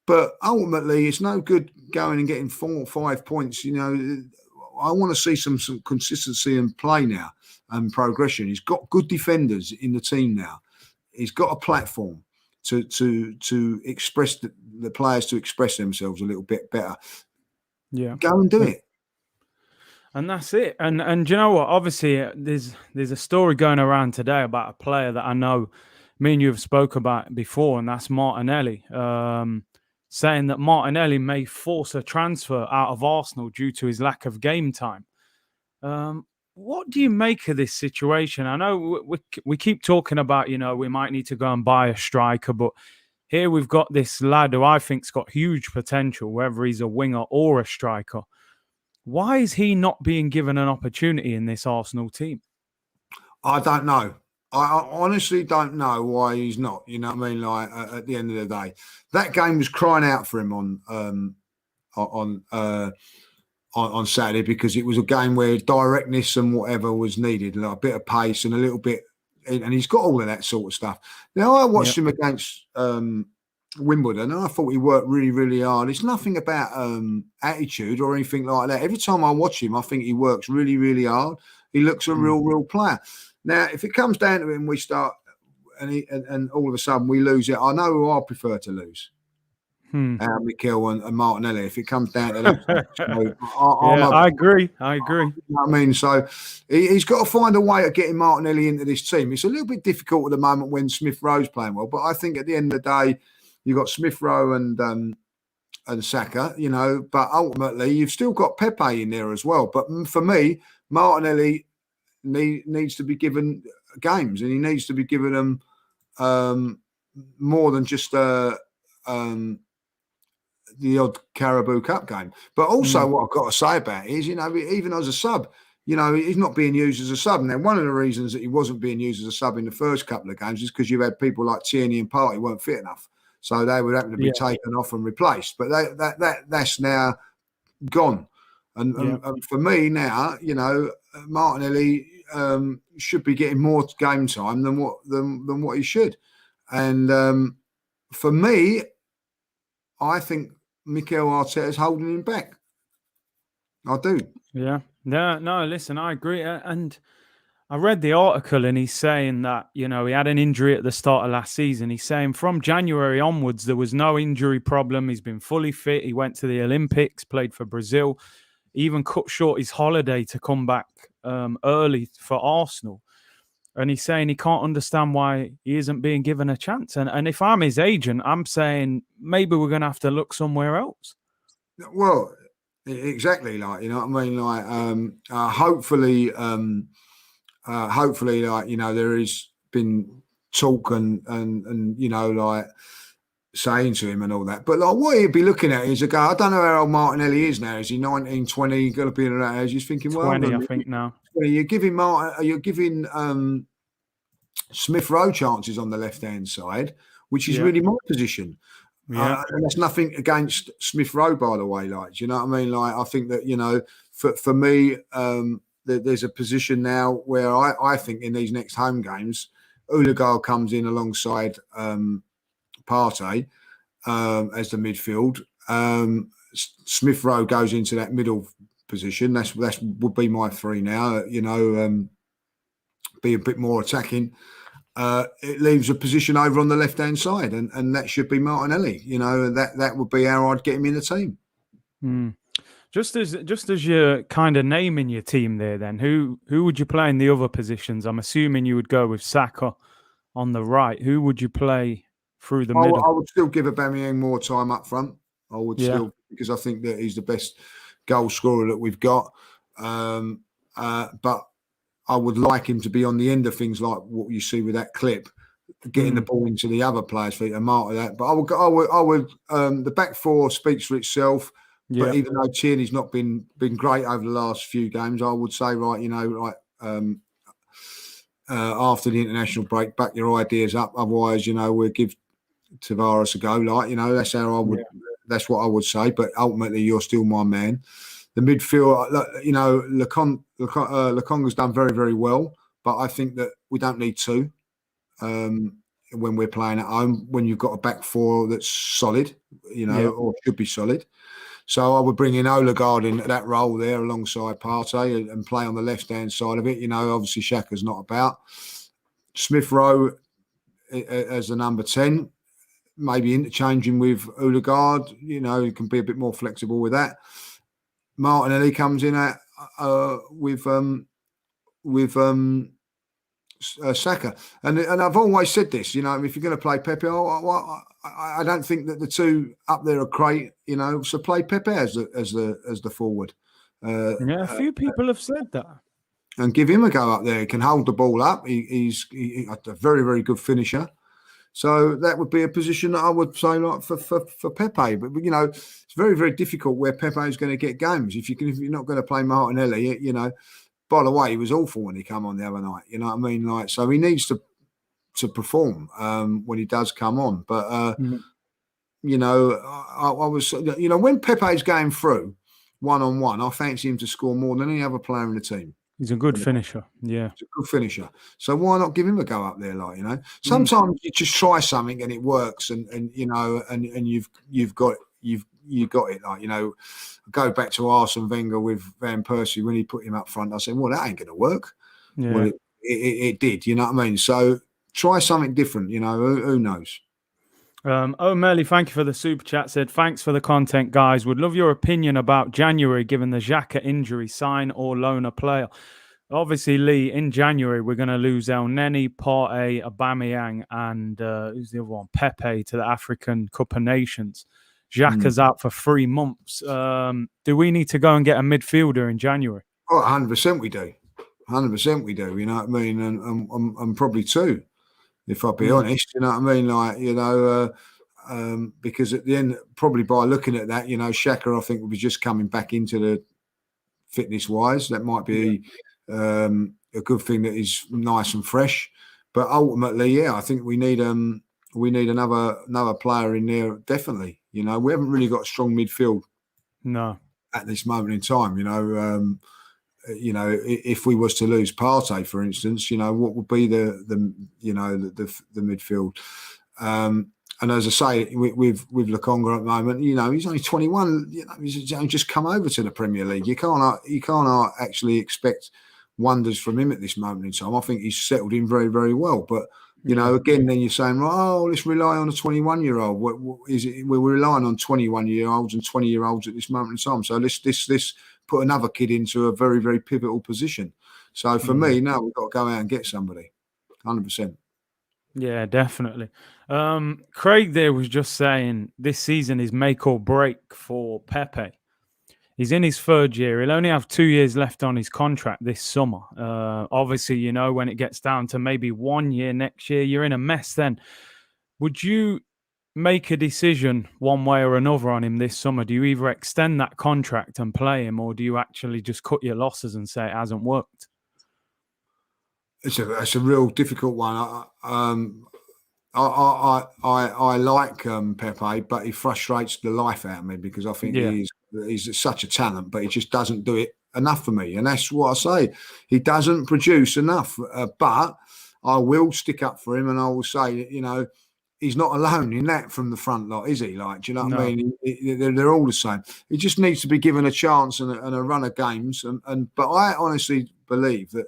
But ultimately, it's no good going and getting 4 or 5 points. I want to see some consistency and play now and progression. He's got good defenders in the team now. He's got a platform to express the players to express themselves a little bit better. Yeah, go and do it. And that's it. And do you know what? Obviously, there's a story going around today about a player that I know me and you have spoke about before, and that's Martinelli. Saying that Martinelli may force a transfer out of Arsenal due to his lack of game time. What do you make of this situation? I know we keep talking about, we might need to go and buy a striker, but here we've got this lad who I think's got huge potential, whether he's a winger or a striker. Why is he not being given an opportunity in this Arsenal team? I don't know. I honestly don't know why he's not. You know what I mean? Like at the end of the day, that game was crying out for him on Saturday, because it was a game where directness and whatever was needed, like a bit of pace and a little bit, and he's got all of that sort of stuff. Now I watched him against Wimbledon, and I thought he worked really, really hard. It's nothing about attitude or anything like that. Every time I watch him, I think he works really, really hard. He looks a real player. Now, if it comes down to it and we start and all of a sudden we lose it, I know who I prefer to lose. Mikel and Martinelli, if it comes down to that. So I agree. You know what I mean? So he's got to find a way of getting Martinelli into this team. It's a little bit difficult at the moment when Smith Rowe's playing well, but I think at the end of the day, you've got Smith Rowe and Saka, but ultimately you've still got Pepe in there as well. But for me, Martinelli needs to be given games, and he needs to be given them more than just the odd Carabao Cup game. But also what I've got to say about it is, even as a sub, he's not being used as a sub. Now, one of the reasons that he wasn't being used as a sub in the first couple of games is because you had people like Tierney and Partey weren't fit enough. So they would happen to be taken off and replaced. But that's now gone. And for me now, Martinelli should be getting more game time than what he should. And for me, I think Mikel Arteta is holding him back. I do. Yeah. No, listen, I agree. And I read the article, and he's saying that, he had an injury at the start of last season. He's saying from January onwards, there was no injury problem. He's been fully fit. He went to the Olympics, played for Brazil, he even cut short his holiday to come back early for Arsenal. And he's saying he can't understand why he isn't being given a chance. And if I'm his agent, I'm saying maybe we're going to have to look somewhere else. Well, exactly. Like, you know what I mean? Like, hopefully, like, there has been talk and like saying to him and all that. But like, what he'd be looking at is a guy, I don't know how old Martinelli is now. Is he 19, 20? Going to be in that age. He's thinking, 20, I think now. You're giving Smith Rowe chances on the left-hand side, which is really my position. And that's nothing against Smith Rowe, by the way. Like, do you know what I mean? Like, I think that, for me, there's a position now where I think in these next home games, Odegaard comes in alongside Partey as the midfield. Smith Rowe goes into that middle position. That's would be my 3 now. Be a bit more attacking. It leaves a position over on the left hand side, and that should be Martinelli. That would be how I'd get him in the team. Just as you're kind of naming your team there, then who would you play in the other positions? I'm assuming you would go with Saka on the right. Who would you play through the middle? I would still give Aubameyang more time up front. I would still, because I think that he's the best goal scorer that we've got. But I would like him to be on the end of things like what you see with that clip, getting the ball into the other players' feet and mark that. But I would. The back four speaks for itself. Yeah. But even though Tierney's not been great over the last few games, I would say, after the international break, back your ideas up. Otherwise, we'll give Tavares a go. That's how I would. Yeah. That's what I would say. But ultimately, you're still my man. The midfield, Lokonga's done very, very well. But I think that we don't need two when we're playing at home. When you've got a back four that's solid, or should be solid. So I would bring in Odegaard in that role there alongside Partey and play on the left-hand side of it. Obviously Xhaka's not about. Smith Rowe as the number 10, maybe interchanging with Odegaard. He can be a bit more flexible with that. Martinelli comes in with Saka, and I've always said this. If you're going to play Pepe, I don't think that the two up there are great. So play Pepe as the forward. A few people have said that, and give him a go up there. He can hold the ball up. He's a very, very good finisher. So that would be a position that I would say like for Pepe. But it's very, very difficult where Pepe is going to get games. If you're not going to play Martinelli, By the way, he was awful when he came on the other night. You know what I mean? So he needs to perform when he does come on. But I was, when Pepe's going through 1-on-1, I fancy him to score more than any other player in the team. He's a good finisher. Yeah, he's a good finisher. So why not give him a go up there? Sometimes you just try something and it works, and you've got it. Go back to Arsene Wenger with Van Persie when he put him up front. I said, well, that ain't going to work. Yeah. Well, it did. You know what I mean? So try something different. Who knows? O'Malley, thank you for the super chat. Said, thanks for the content, guys. Would love your opinion about January, given the Xhaka injury, sign or loan a player. Obviously, Lee, in January, we're going to lose El Neni, Partey, Aubameyang, and who's the other one? Pepe to the African Cup of Nations. Xhaka's out for 3 months. Do we need to go and get a midfielder in January? Oh, 100% we do. 100% we do. You know what I mean? And probably two. If I'll be honest, you know what I mean? Because at the end, probably by looking at that, Xhaka, I think, will be just coming back into the fitness-wise. That might be a good thing that is nice and fresh. But ultimately, I think we need another player in there, definitely. We haven't really got a strong midfield. No. At this moment in time, if we was to lose Partey, for instance, what would be the midfield? And as I say, with Lokonga at the moment, he's only 21. He's only just come over to the Premier League. You can't actually expect wonders from him at this moment in time. I think he's settled in very, very well. But again, then you're saying, let's rely on a 21-year-old. What is it? We're relying on 21-year-olds and 20-year-olds at this moment in time. So let's put another kid into a very, very pivotal position. So for me, now we've got to go out and get somebody, 100%. Yeah, definitely. Craig there was just saying this season is make or break for Pepe. He's in his third year. He'll only have 2 years left on his contract this summer. Obviously, when it gets down to maybe 1 year next year, you're in a mess then. Would you make a decision one way or another on him this summer? Do you either extend that contract and play him, or do you actually just cut your losses and say it hasn't worked? It's a real difficult one. I like Pepe, but he frustrates the life out of me because I think he's such a talent, but he just doesn't do it enough for me. And that's what I say. He doesn't produce enough, but I will stick up for him and I will say, he's not alone in that from the front lot, is he? Do you know what I mean? They're all the same. He just needs to be given a chance and a run of games. But I honestly believe that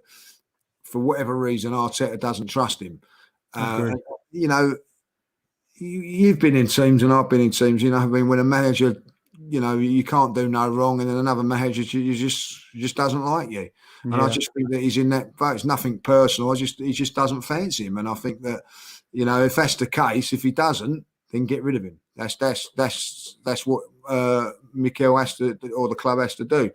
for whatever reason, Arteta doesn't trust him. You've been in teams and I've been in teams. I mean, when a manager, you can't do no wrong, and then another manager just doesn't like you. And I just think that he's in that boat. It's nothing personal. He just doesn't fancy him, and I think that if that's the case, if he doesn't, then get rid of him. That's what Mikel has to, or the club has to do.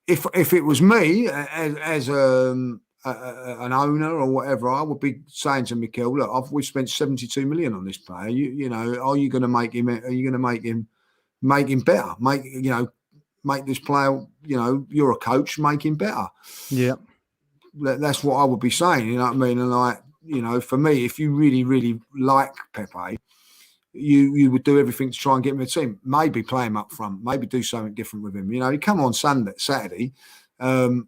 if it was me as an owner or whatever, I would be saying to Mikel, look, we've spent 72 million on this player. You know, are you going to make him? Are you going to make him better? Make this player. You know, you're a coach, make him better. Yeah, that's what I would be saying. You know what I mean? And like, you know, for me, if you really, really like Pepe, you would do everything to try and get him a team. Maybe play him up front. Maybe do something different with him. You know, he come on Saturday, and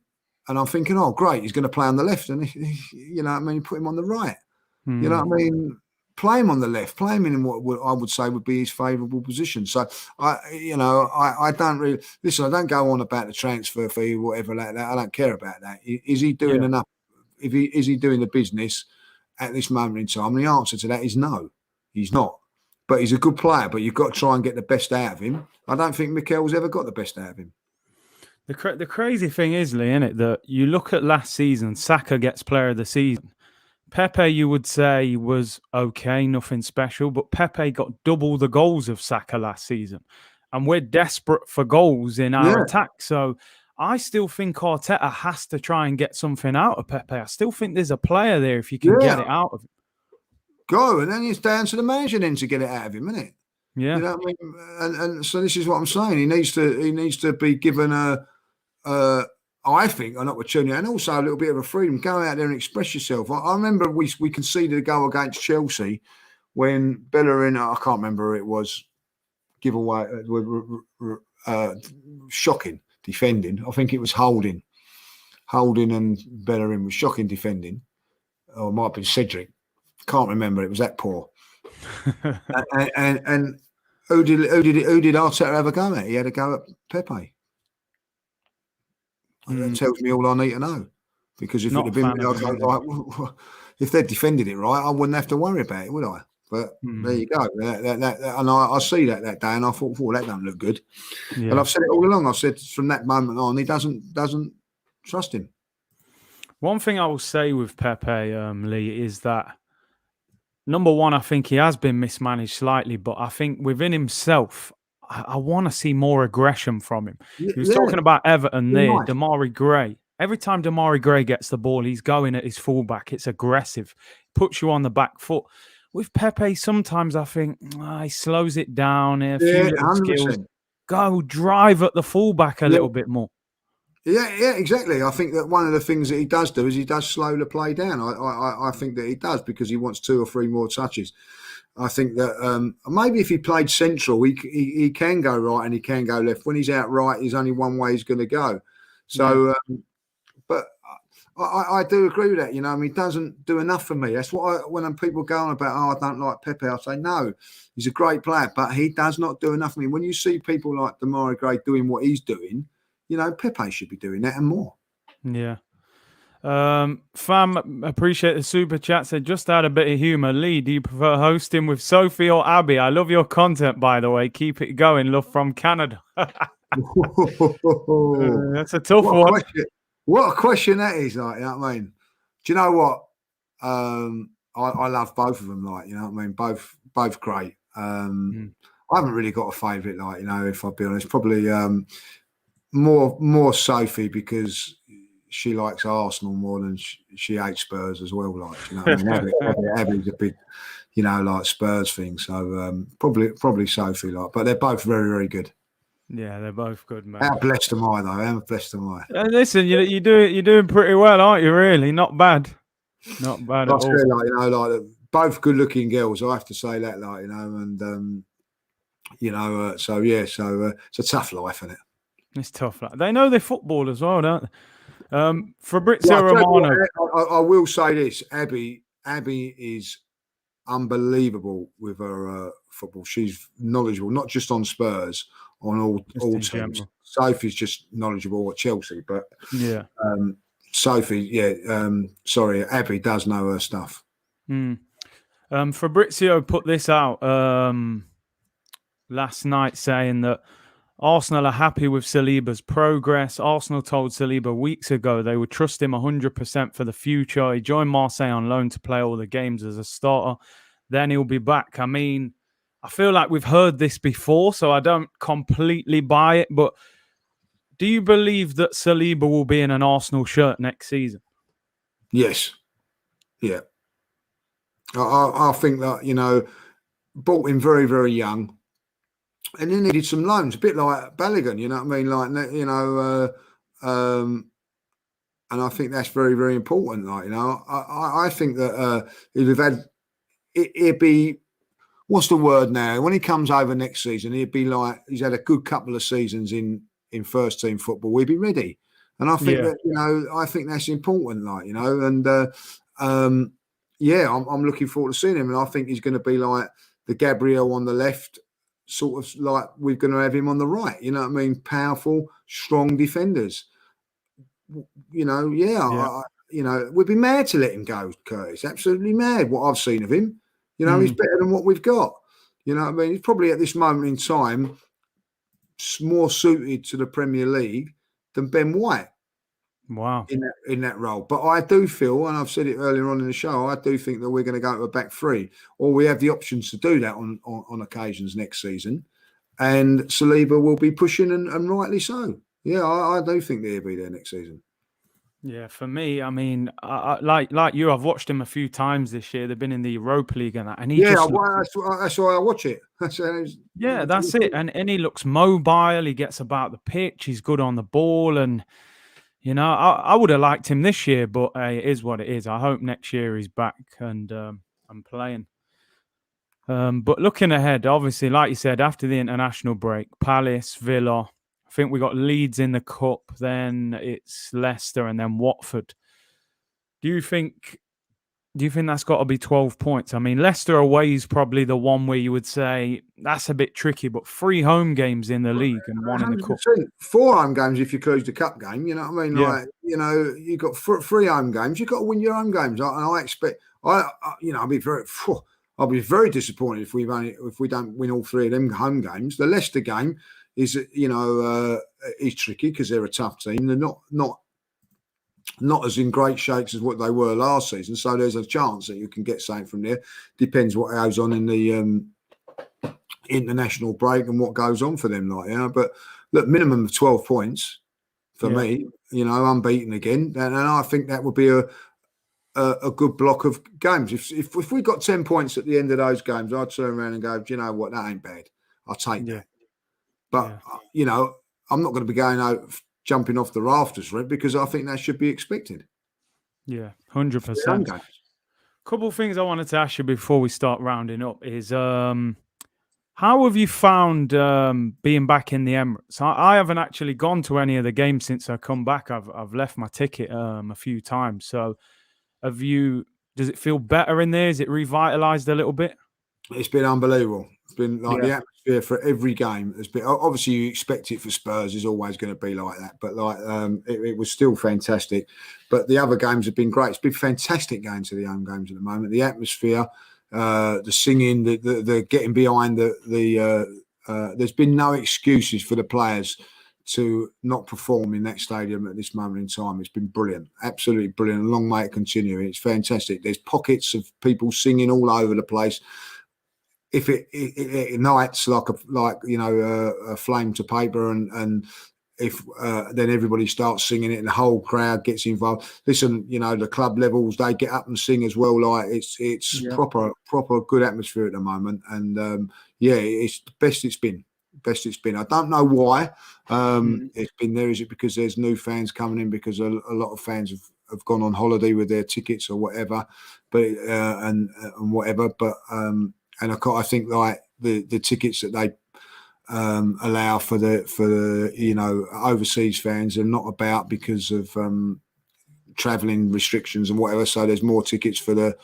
I'm thinking, oh, great, he's going to play on the left, and you know what I mean, put him on the right. You know what I mean? Play him on the left. Play him in what I would say would be his favourable position. So I don't really listen. I don't go on about the transfer fee or whatever like that. I don't care about that. Is he doing enough? Is he doing the business at this moment in time? And the answer to that is no, he's not. But he's a good player, but you've got to try and get the best out of him. I don't think Mikel's ever got the best out of him. The crazy thing is, Lee, isn't it, that you look at last season, Saka gets player of the season. Pepe, you would say, was okay, nothing special, but Pepe got double the goals of Saka last season. And we're desperate for goals in our attack. So I still think Arteta has to try and get something out of Pepe. I still think there's a player there if you can get it out of him. Go, and then it's down to the manager then to get it out of him, isn't it? Yeah. You know what I mean? And so this is what I'm saying. He needs to be given I think, an opportunity and also a little bit of a freedom. Go out there and express yourself. I remember we conceded a goal against Chelsea when Bellerin, I can't remember who it was, give away, shocking defending. I think it was Holding and Bellerin was shocking defending. Or it might have been Cedric. Can't remember. It was that poor. and who did Arteta have a go at? He had a go at Pepe. That tells me all I need to know. Because if it had been if they'd defended it right, I wouldn't have to worry about it, would I? But there you go. And I see that day, and I thought, that don't look good. Yeah. And I've said it all along. I've said from that moment on, he doesn't trust him. One thing I will say with Pepe, Lee, is that number one, I think he has been mismanaged slightly, but I think within himself, I want to see more aggression from him. He was talking about Everton there, Damari Gray. Every time Damari Gray gets the ball, he's going at his fullback. It's aggressive. Puts you on the back foot. With Pepe, sometimes I think he slows it down. A few little skills. Go drive at the fullback a little bit more. Yeah, exactly. I think that one of the things that he does do is he does slow the play down. I think that he does because he wants 2 or 3 more touches. I think that maybe if he played central, he can go right and he can go left. When he's out right, there's only one way he's going to go. So, but I do agree with that. You know, I mean, he doesn't do enough for me. That's what when people go on about, I don't like Pepe, I say, no, he's a great player, but he does not do enough for me. When you see people like Damari Gray doing what he's doing, you know, Pepe should be doing that and more. Yeah. Fam, appreciate the super chat. Said just add a bit of humour. Lee, do you prefer hosting with Sophie or Abby? I love your content, by the way. Keep it going. Love from Canada. That's a tough one. What a question that is, like, you know what I mean? Do you know what? I love both of them, like, you know what I mean? Both great. I haven't really got a favourite, like, you know, if I'll be honest. Probably more Sophie because she likes Arsenal more than she hates Spurs as well. Like, you know what I mean? Abby's a big, you know, like Spurs thing. So probably Sophie, like, but they're both very, very good. Yeah, they're both good, man. How blessed am I, though? How blessed am I? Listen, you're doing pretty well, aren't you? Really, not bad. Not bad at all. Like, you know, like both good-looking girls. I have to say that, like, you know, and you know, so yeah, so it's a tough life, isn't it? It's tough. They know they're football as well, don't they? Fabrizio Romano. I will say this: Abby is unbelievable with her football. She's knowledgeable, not just on Spurs, on all teams. General. Sophie's just knowledgeable at Chelsea, but yeah, Sophie, Abby does know her stuff. Fabrizio put this out last night saying that Arsenal are happy with Saliba's progress. Arsenal told Saliba weeks ago they would trust him 100% for the future. He joined Marseille on loan to play all the games as a starter. Then he'll be back. I mean, I feel like we've heard this before, so I don't completely buy it. But Do you believe that Saliba will be in an Arsenal shirt next season? Yes. Yeah. I think that, bought him very, very young. And he needed some loans, a bit like Balogun, you know what I mean? And I think that's very, very important. I think that he'd have had, it'd be, what's the word now? When he comes over next season, he'd be like, he's had a good couple of seasons in first team football. We'd be ready. And I think that, I think that's important, I'm looking forward to seeing him. And I think he's going to be like the Gabriel on the left, sort of like we're going to have him on the right. You know what I mean? Powerful, strong defenders. We'd be mad to let him go, Curtis. Absolutely mad what I've seen of him. He's better than what we've got. You know what I mean? He's probably at this moment in time more suited to the Premier League than Ben White. Wow. In that role. But I do feel, and I've said it earlier on in the show, I do think that we're going to go to a back three, or we have the options to do that on occasions next season. And Saliba will be pushing, and rightly so. Yeah, I do think that he'll be there next season. Yeah, for me, I mean, like you, I've watched him a few times this year. They've been in the Europa League and that, and that's why I watch it. That's it. And he looks mobile. He gets about the pitch. He's good on the ball, and I would have liked him this year, but it is what it is. I hope next year he's back and playing. But looking ahead, obviously, like you said, after the international break, Palace, Villa. I think we got Leeds in the cup, then it's Leicester, and then Watford. Do you think that's got to be 12 points? I mean, Leicester away is probably the one where you would say that's a bit tricky, but 3 home games in the league and 1 in the cup. 4 home games if you close the cup game. You know what I mean? Yeah. You've got 3 home games. You've got to win your home games. And I expect, I'll be very disappointed if we don't win all 3 of them home games. The Leicester game is tricky because they're a tough team. They're not as in great shakes as what they were last season. So there's a chance that you can get something from there. Depends what goes on in the international break and what goes on for them. But look, minimum of 12 points for me. Unbeaten again, and I think that would be a good block of games. If we got 10 points at the end of those games, I'd turn around and go, do you know what? That ain't bad. I'll take that. But, I'm not going to be going out jumping off the rafters for it because I think that should be expected. Yeah, 100%. Couple of things I wanted to ask you before we start rounding up is how have you found being back in the Emirates? I haven't actually gone to any of the games since I come back. I've left my ticket a few times. So does it feel better in there? Is it revitalized a little bit? It's been unbelievable. It's been like the atmosphere for every game has been. Obviously, you expect it for Spurs. Is always going to be like that, but it was still fantastic. But the other games have been great. It's been fantastic going to the home games at the moment. The atmosphere, the singing, the getting behind there's been no excuses for the players to not perform in that stadium at this moment in time. It's been brilliant, absolutely brilliant. Long may it continue. It's fantastic. There's pockets of people singing all over the place. If it ignites like a flame to paper, and if then everybody starts singing it and the whole crowd gets involved. Listen, the club levels, they get up and sing as well. Like it's proper good atmosphere at the moment, and it's the best it's been. I don't know why it's been there. Is it because there's new fans coming in because a lot of fans have gone on holiday with their tickets or whatever, but and whatever, but. And I think like the tickets that they allow for the overseas fans are not about because of travelling restrictions and whatever. So there's more tickets for the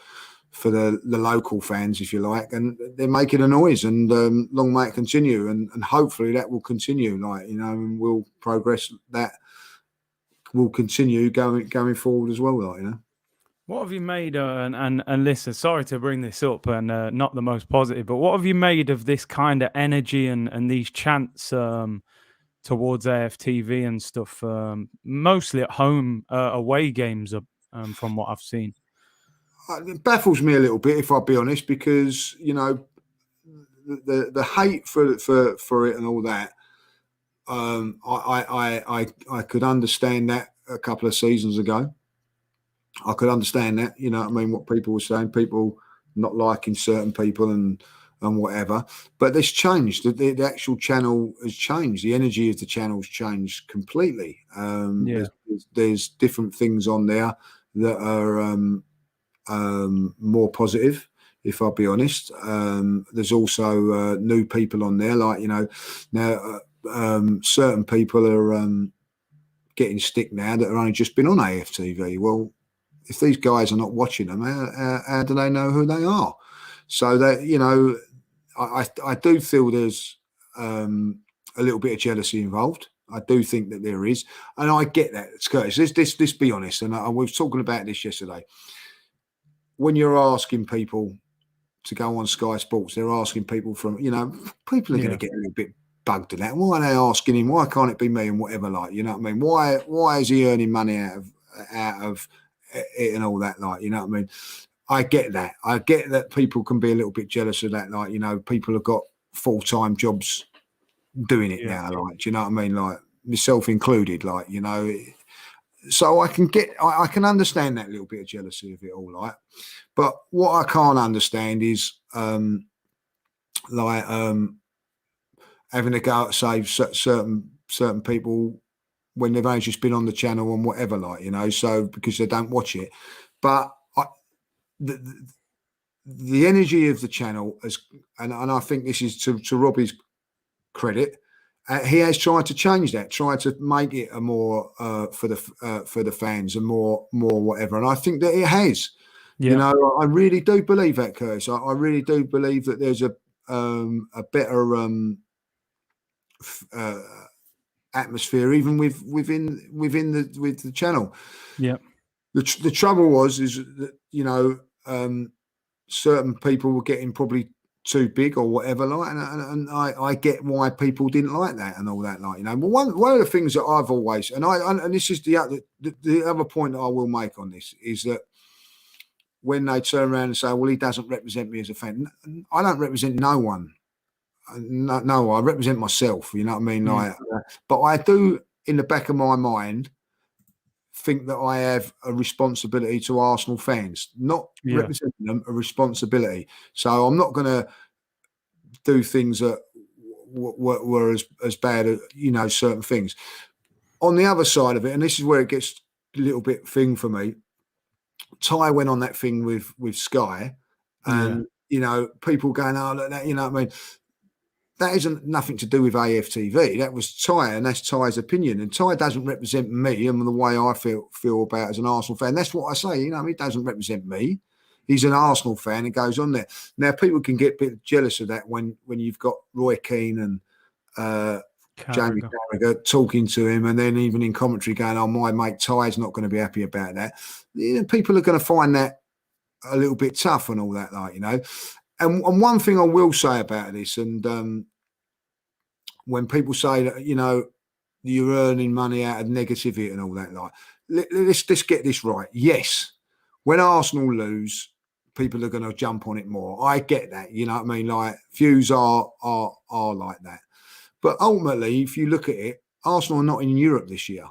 local fans, if you like, and they're making a noise. And long may it continue, and hopefully that will continue. And we'll progress. That will continue going forward as well. What have you made, and listen, sorry to bring this up and not the most positive, but what have you made of this kind of energy and these chants towards AFTV and stuff, mostly at home away games from what I've seen? It baffles me a little bit, if I'll be honest, because, the hate for it and all that, I could understand that a couple of seasons ago. I could understand that, you know what I mean, what people were saying, people not liking certain people and whatever. But this changed. The actual channel has changed. The energy of the channel's changed completely. There's different things on there that are more positive, if I'll be honest. There's also new people on there, like, you know, now certain people are getting stick now that have only just been on AFTV. Well, if these guys are not watching them, how do they know who they are? So that, you know, I do feel there's a little bit of jealousy involved. I do think that there is, and I get that, Curtis. Let's be honest, and we were talking about this yesterday. When you're asking people to go on Sky Sports, they're asking people from, you know, people are going to get a little bit bugged at that. Why are they asking him? Why can't it be me and whatever? Like, you know what I mean? Why is he earning money out of it and all that? Like, you know what I mean? I get that. I get that people can be a little bit jealous of that. Like, you know, people have got full-time jobs doing it now. Like, do you know what I mean? Like, myself included. Like, you know. So I can understand that little bit of jealousy of it all, like. But what I can't understand is having to go at say certain people when they've only just been on the channel and whatever, like, you know, so because they don't watch it. But the energy of the channel has, and I think this is to Robbie's credit, he has tried to change that, tried to make it a more for the fans and more whatever. And I think that it has. Yeah. You know, I really do believe that, Curtis. I really do believe that there's a better atmosphere even within the channel. Yeah. The trouble is that, you know, certain people were getting probably too big or whatever, like, and I get why people didn't like that and all that, like, you know. But one of the things that I've always, and this is the other point that I will make on this, is that when they turn around and say, well, he doesn't represent me as a fan, I don't represent no one. No, I represent myself, you know what I mean? Like, but I do, in the back of my mind, think that I have a responsibility to Arsenal fans, not representing them, a responsibility. So I'm not going to do things that were as bad as, you know, certain things. On the other side of it, and this is where it gets a little bit thing for me, Ty went on that thing with Sky, and you know, people going, oh, look, that, you know what I mean? That isn't nothing to do with AFTV. That was Ty, and that's Ty's opinion. And Ty doesn't represent me and the way I feel about as an Arsenal fan. That's what I say. You know, he doesn't represent me. He's an Arsenal fan and goes on there. Now, people can get a bit jealous of that when you've got Roy Keane and Jamie Carragher talking to him, and then even in commentary going, oh, my mate Ty's not going to be happy about that. You know, people are going to find that a little bit tough and all that, like, you know. And one thing I will say about this, and when people say that, you know, you're earning money out of negativity and all that, like, let's get this right. Yes, when Arsenal lose, people are going to jump on it more. I get that, you know what I mean? Like, views are like that. But ultimately, if you look at it, Arsenal are not in Europe this year.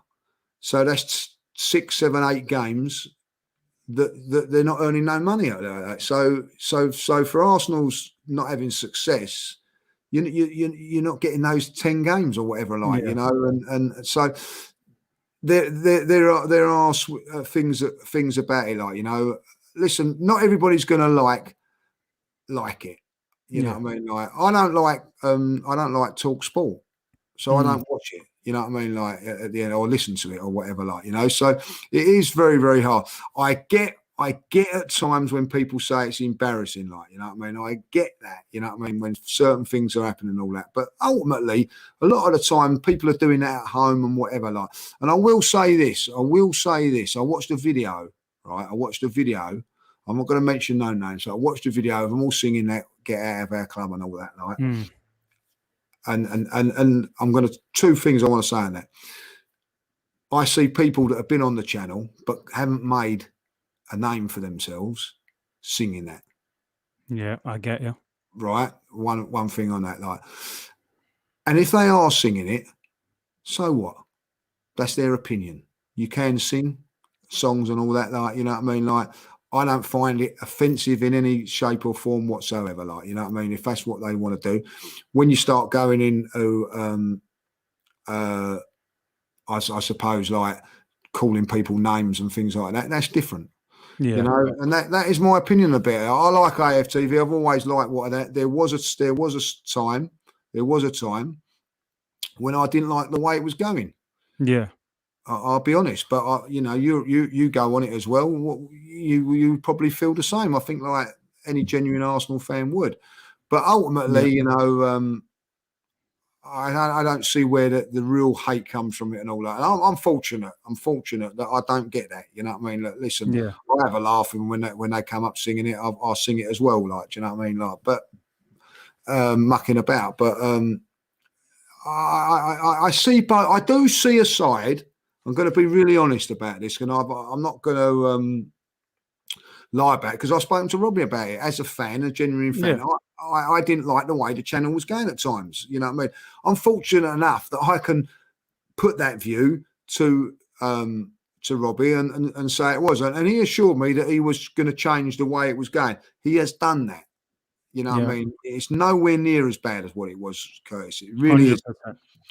So that's 6, 7, 8 games that they're not earning no money out of that. So for Arsenal's not having success, you're not getting those 10 games or whatever, like, you know, and so there are things about it, like, you know. Listen, not everybody's going to like it, you know what I mean? Like, I don't like Talk Sport, so I don't watch it. You know what I mean? Like, at the end, or listen to it or whatever, like, you know. So it is very, very hard. I get at times when people say it's embarrassing, like, you know what I mean? I get that, you know what I mean, when certain things are happening and all that. But ultimately, a lot of the time, people are doing that at home and whatever, like. And I will say this. I watched a video, right? I'm not going to mention no names. So I watched a video of them all singing that "Get Out of Our Club" and all that, like. And I'm going to, 2 things I want to say on that. I see people that have been on the channel but haven't made a name for themselves singing that. Yeah, I get you. Right? One thing on that, like. And if they are singing it, So what? That's their opinion. You can sing songs and all that, like, you know what I mean? Like, I don't find it offensive in any shape or form whatsoever, like, you know what I mean? If that's what they want to do. When you start going into, I suppose, like calling people names and things like that, that's different. Yeah. You know, and that is my opinion about it. I like AFTV. I've always liked what that. There was a time when I didn't like the way it was going. Yeah. I'll be honest, but you know, you go on it as well. You probably feel the same. I think like any genuine Arsenal fan would. But ultimately, you know, I don't see where the real hate comes from it and all that. And I'm fortunate. I'm fortunate that I don't get that. You know what I mean? Like, listen, Yeah. I have a laugh, and when they come up singing it, I'll sing it as well. Like, do you know what I mean? Like, but mucking about. But I see, but I do see a side. I'm going to be really honest about this, and I'm not going to lie about it, because I've spoken to Robbie about it as a fan, a genuine fan. Yeah. I didn't like the way the channel was going at times. You know what I mean? I'm fortunate enough that I can put that view to Robbie and say it was, and he assured me that he was going to change the way it was going. He has done that. You know what I mean? It's nowhere near as bad as what it was, Curtis. It really 100%, is.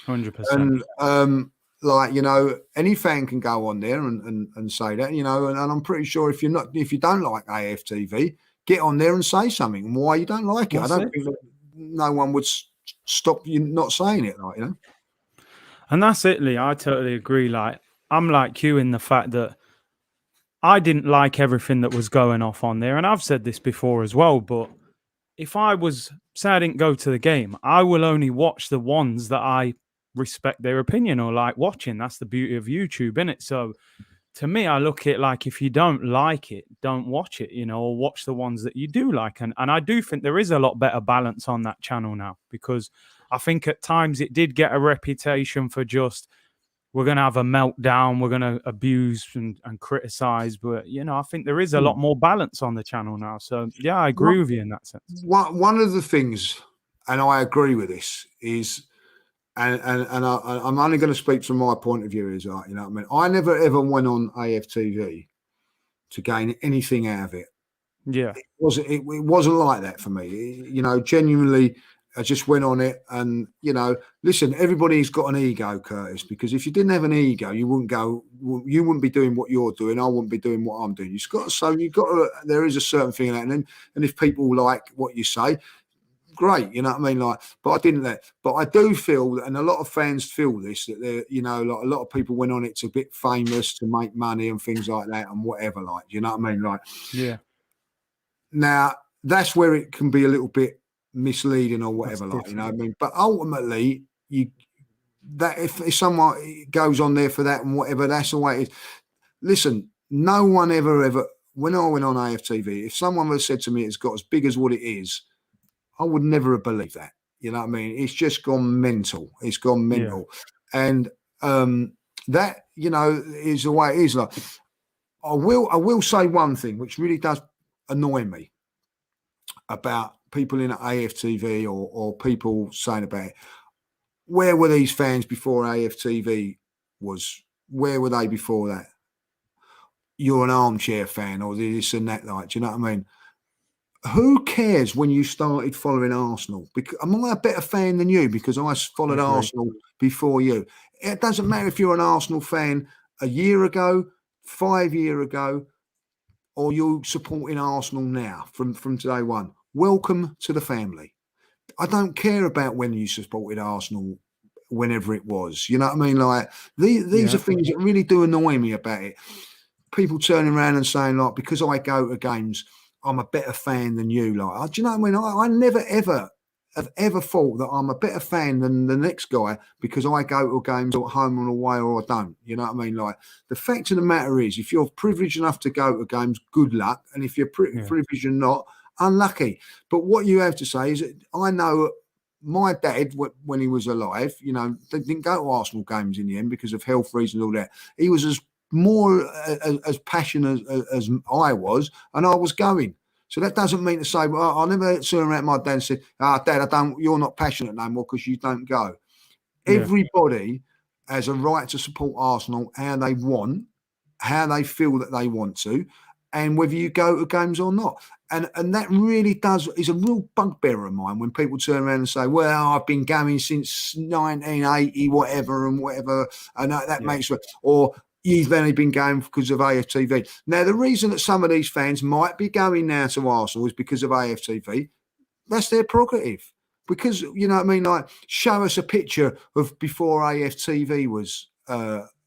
100%. And like, you know, any fan can go on there and say that, you know, and I'm pretty sure if you don't like AFTV, get on there and say something and why you don't like it. I don't think that no one would stop you not saying it, like, you know. And that's it, Lee. I totally agree. Like, I'm like you in the fact that I didn't like everything that was going off on there. And I've said this before as well, but if I was, say I didn't go to the game, I will only watch the ones that I respect their opinion or like watching. That's the beauty of YouTube, isn't it? So to me, I look at like, if you don't like it, don't watch it, you know, or watch the ones that you do like. And I do think there is a lot better balance on that channel now, because I think at times it did get a reputation for just, we're going to have a meltdown, we're going to abuse and criticize. But, you know, I think there is a lot more balance on the channel now. So, yeah, I agree with you in that sense. One of the things, and I agree with this, is, and I'm only going to speak from my point of view, is, like, you know what I mean? I never ever went on AFTV to gain anything out of it. Yeah. It wasn't like that for me. You know, genuinely, I just went on it, and, you know, listen, everybody's got an ego, Curtis, because if you didn't have an ego, you wouldn't be doing what you're doing. I wouldn't be doing what I'm doing. There is a certain thing in that. And if people like what you say, great, you know what I mean? Like, but I didn't but I do feel, and a lot of fans feel this, that they're, you know, like a lot of people went on it to be famous, to make money and things like that and whatever, like, you know what I mean? Like, yeah. Now that's where it can be a little bit misleading or whatever, like, you know what I mean? But ultimately, if someone goes on there for that and whatever, that's the way it is. Listen, no one ever, when I went on AFTV, if someone had said to me it's got as big as what it is, I would never have believed that. You know what I mean? It's just gone mental. It's gone mental. Yeah. And that, you know, is the way it is. Like, I will say one thing which really does annoy me about people in AFTV or people saying about it. Where were these fans before AFTV was? Where were they before that? You're an armchair fan or this and that, like, do you know what I mean? Who cares when you started following Arsenal? Because am I a better fan than you because I followed Arsenal before you? It doesn't matter if you're an Arsenal fan a year ago, 5 years ago, or you're supporting Arsenal now from day one. Welcome to the family. I don't care about when you supported Arsenal, whenever it was. You know what I mean? Like, these are things that really do annoy me about it. People turning around and saying, like, because I go to games, I'm a better fan than you. Like, do you know what I mean? I never ever thought that I'm a better fan than the next guy because I go to games or at home or away or I don't. You know what I mean? Like, the fact of the matter is, if you're privileged enough to go to games, good luck. And if you're privileged and not, unlucky. But what you have to say is, I know my dad, when he was alive, you know, they didn't go to Arsenal games in the end because of health reasons and all that. He was as passionate as I was, and I was going. So that doesn't mean to say, well, I never turn around my dad and said, Dad, you're not passionate no more because you don't go. Yeah. Everybody has a right to support Arsenal how they want, how they feel that they want to, and whether you go to games or not. And that really is a real bugbear of mine when people turn around and say, well, I've been going since 1980, whatever, and that makes it, or you've only been going because of AFTV. Now, the reason that some of these fans might be going now to Arsenal is because of AFTV. That's their prerogative. Because, you know what I mean, like, show us a picture of before AFTV was,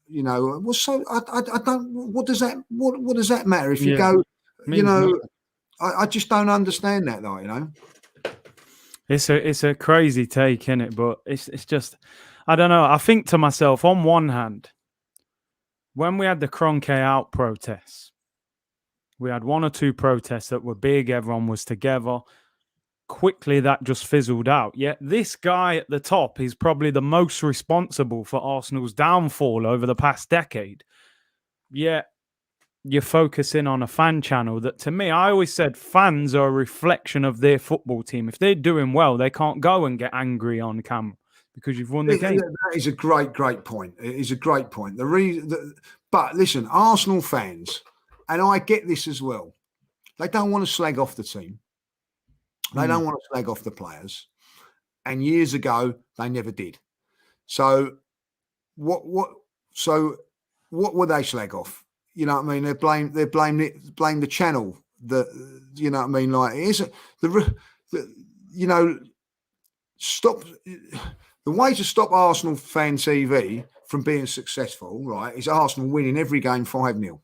you know, well, so I don't, what does that matter if you go, you know, I just don't understand that, though, you know. It's a crazy take, isn't it? But it's just, I don't know. I think to myself, on one hand, when we had the Kroenke out protests, we had one or two protests that were big. Everyone was together. Quickly, that just fizzled out. Yet this guy at the top is probably the most responsible for Arsenal's downfall over the past decade. Yet you're focusing on a fan channel that, to me, I always said fans are a reflection of their football team. If they're doing well, they can't go and get angry on camera because you've won the game. That is a great point. It is a great point. But listen, Arsenal fans, and I get this as well, they don't want to slag off the team. They don't want to slag off the players. And years ago, they never did. So what would they slag off? You know what I mean? They blame the channel. You know what I mean? Like, you know, stop. The way to stop Arsenal fan TV from being successful, right, is Arsenal winning every game 5-0.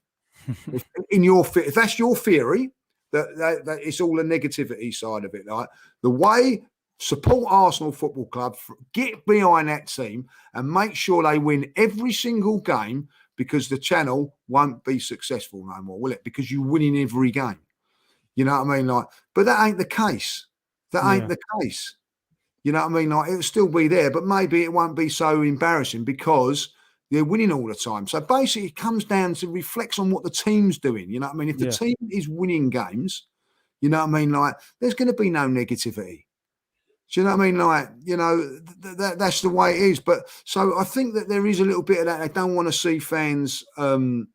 If that's your theory, that it's all the negativity side of it. Like, the way, support Arsenal Football Club, get behind that team and make sure they win every single game, because the channel won't be successful no more, will it? Because you win in every game. You know what I mean? Like, but that ain't the case. That ain't the case. You know what I mean? Like, it'll still be there, but maybe it won't be so embarrassing because they're winning all the time. So basically, it comes down to reflects on what the team's doing. You know what I mean? If the team is winning games, you know what I mean? Like, there's going to be no negativity. Do you know what I mean? Like, you know, that's the way it is. But so I think that there is a little bit of that. They don't want to see fans, you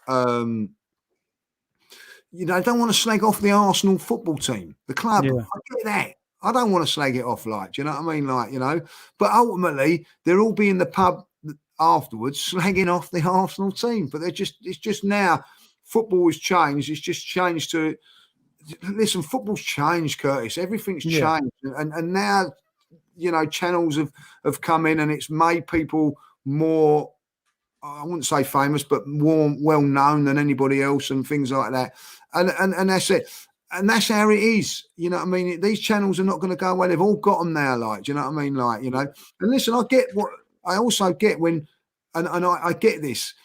know, they don't want to slag off the Arsenal football team, the club. Yeah. I get that. I don't want to slag it off, like, do you know what I mean? Like, you know, but ultimately they'll all be in the pub afterwards slagging off the Arsenal team. But it's just now football has changed. It's just changed to, listen, football's changed, Curtis. Everything's changed. And now, you know, channels have come in and it's made people more, I wouldn't say famous, but more well known than anybody else and things like that. And that's it. And that's how it is. You know what I mean? These channels are not going to go away. They've all got them now, like, do you know what I mean? Like, you know, and listen, I also get when, and I get this.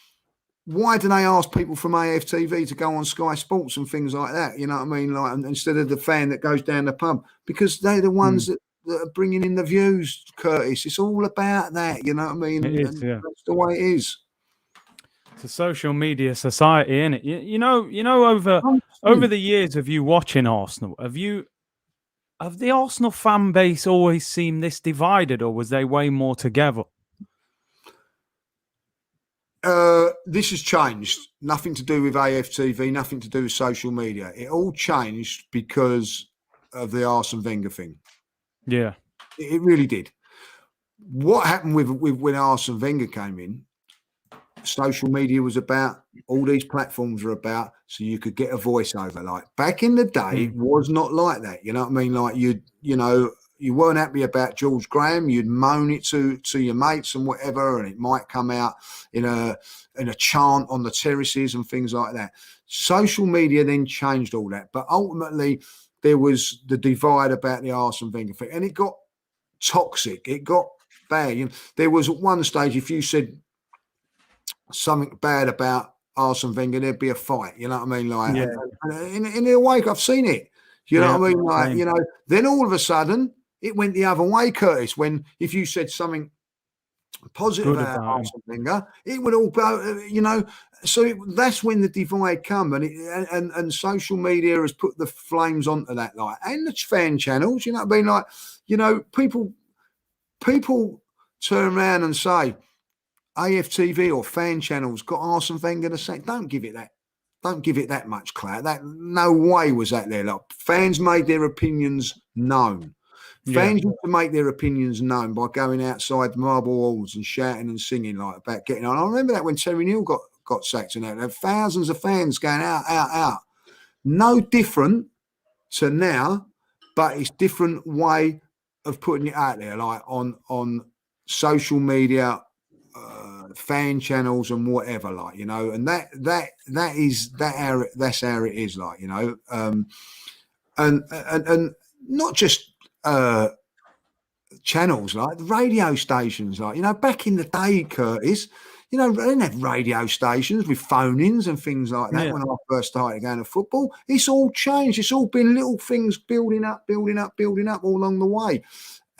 Why do they ask people from AFTV to go on Sky Sports and things like that? You know what I mean? Like, instead of the fan that goes down the pub, because they're the ones that are bringing in the views, Curtis. It's all about that. You know what I mean? It is, yeah. That's the way it is. It's a social media society, isn't it? You know, over the years of you watching Arsenal, have the Arsenal fan base always seemed this divided, or was they way more together? This has changed. Nothing to do with AFTV, nothing to do with social media. It all changed because of the Arsene Wenger thing. Yeah. It really did. What happened with when Arsene Wenger came in, social media was about, all these platforms were about, so you could get a voiceover. Like, back in the day, it was not like that. You know what I mean? Like, you know, you weren't happy about George Graham, you'd moan it to your mates and whatever, and it might come out in a chant on the terraces and things like that. Social media then changed all that, but ultimately there was the divide about the Arsene Wenger thing, and it got toxic. It got bad. You know, there was at one stage, if you said something bad about Arsene Wenger, there'd be a fight. You know what I mean? Like, in the wake, I've seen it. You know what I mean? Like, you know, then all of a sudden it went the other way, Curtis, when if you said something positive about Arsene Wenger, it would all go, you know. So that's when the divide come, and social media has put the flames onto that, like, and the fan channels. You know what I mean? Like, you know, people turn around and say, AFTV or fan channels got Arsene Wenger to say, don't give it that much clout. That no way was that there. Like, fans made their opinions known. Fans used to make their opinions known by going outside marble halls and shouting and singing like about getting on. I remember that when Terry Neal got sacked and that. There were thousands of fans going out. No different to now, but it's different way of putting it out there, like on social media, fan channels and whatever, like, you know, and that's how it is, like, you know, and not just channels, like the radio stations, like, you know, back in the day, Curtis, you know, they didn't have radio stations with phone-ins and things like that when I first started going to football. It's all changed. It's all been little things building up all along the way.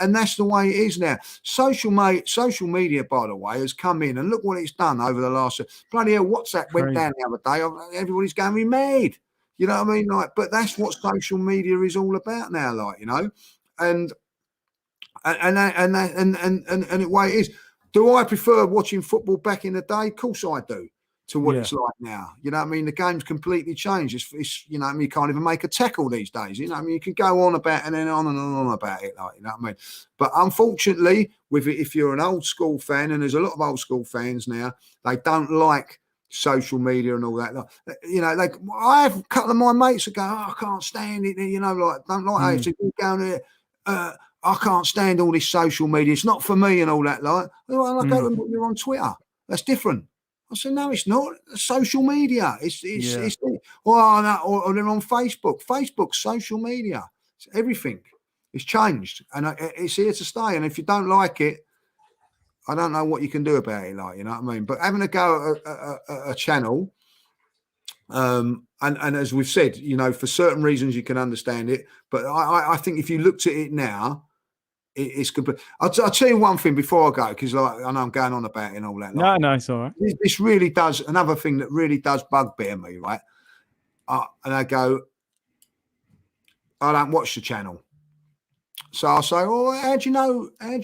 And that's the way it is now. Social media, by the way, has come in, and look what it's done over the last. Bloody hell, WhatsApp went down the other day. Everybody's going me mad. You know what I mean? Like, but that's what social media is all about now. Like, you know, and the way it is. Do I prefer watching football back in the day? Of course I do. To what it's like now. You know what I mean? The game's completely changed. It's you know what I mean? You can't even make a tackle these days. You know what I mean? You can go on about and then on and on about it, like, you know what I mean? But unfortunately, with it, if you're an old school fan, and there's a lot of old school fans now, they don't like social media and all that. Like, you know, like, I have a couple of my mates that go, oh, I can't stand it. You know, like, don't like it. So you go there, I can't stand all this social media. It's not for me and all that. Like, well, I go and you're on Twitter. That's different. I said, no, it's not. Social media. It's or they're on Facebook. Facebook's social media. It's everything. It's changed, and it's here to stay. And if you don't like it, I don't know what you can do about it. Like, you know what I mean? But having a go at a channel, and as we've said, you know, for certain reasons you can understand it. But I think if you looked at it now, it's good. I'll tell you one thing before I go, because like, I know I'm going on about it and all that. Like, no, it's all right. This really does, another thing that really does bugbear me, right? And I go, I don't watch the channel. So I say, oh, how do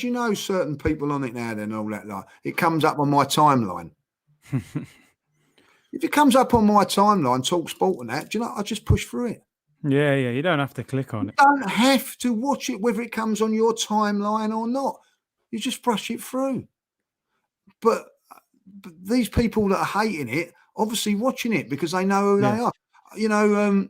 you know certain people on it now then, and all that? Like, it comes up on my timeline. If it comes up on my timeline, Talk Sport and that, do you know, I just push through it. Yeah, you don't have to click on it. You don't have to watch it, whether it comes on your timeline or not. You just brush it through. But these people that are hating it, obviously watching it because they know who they are. You know,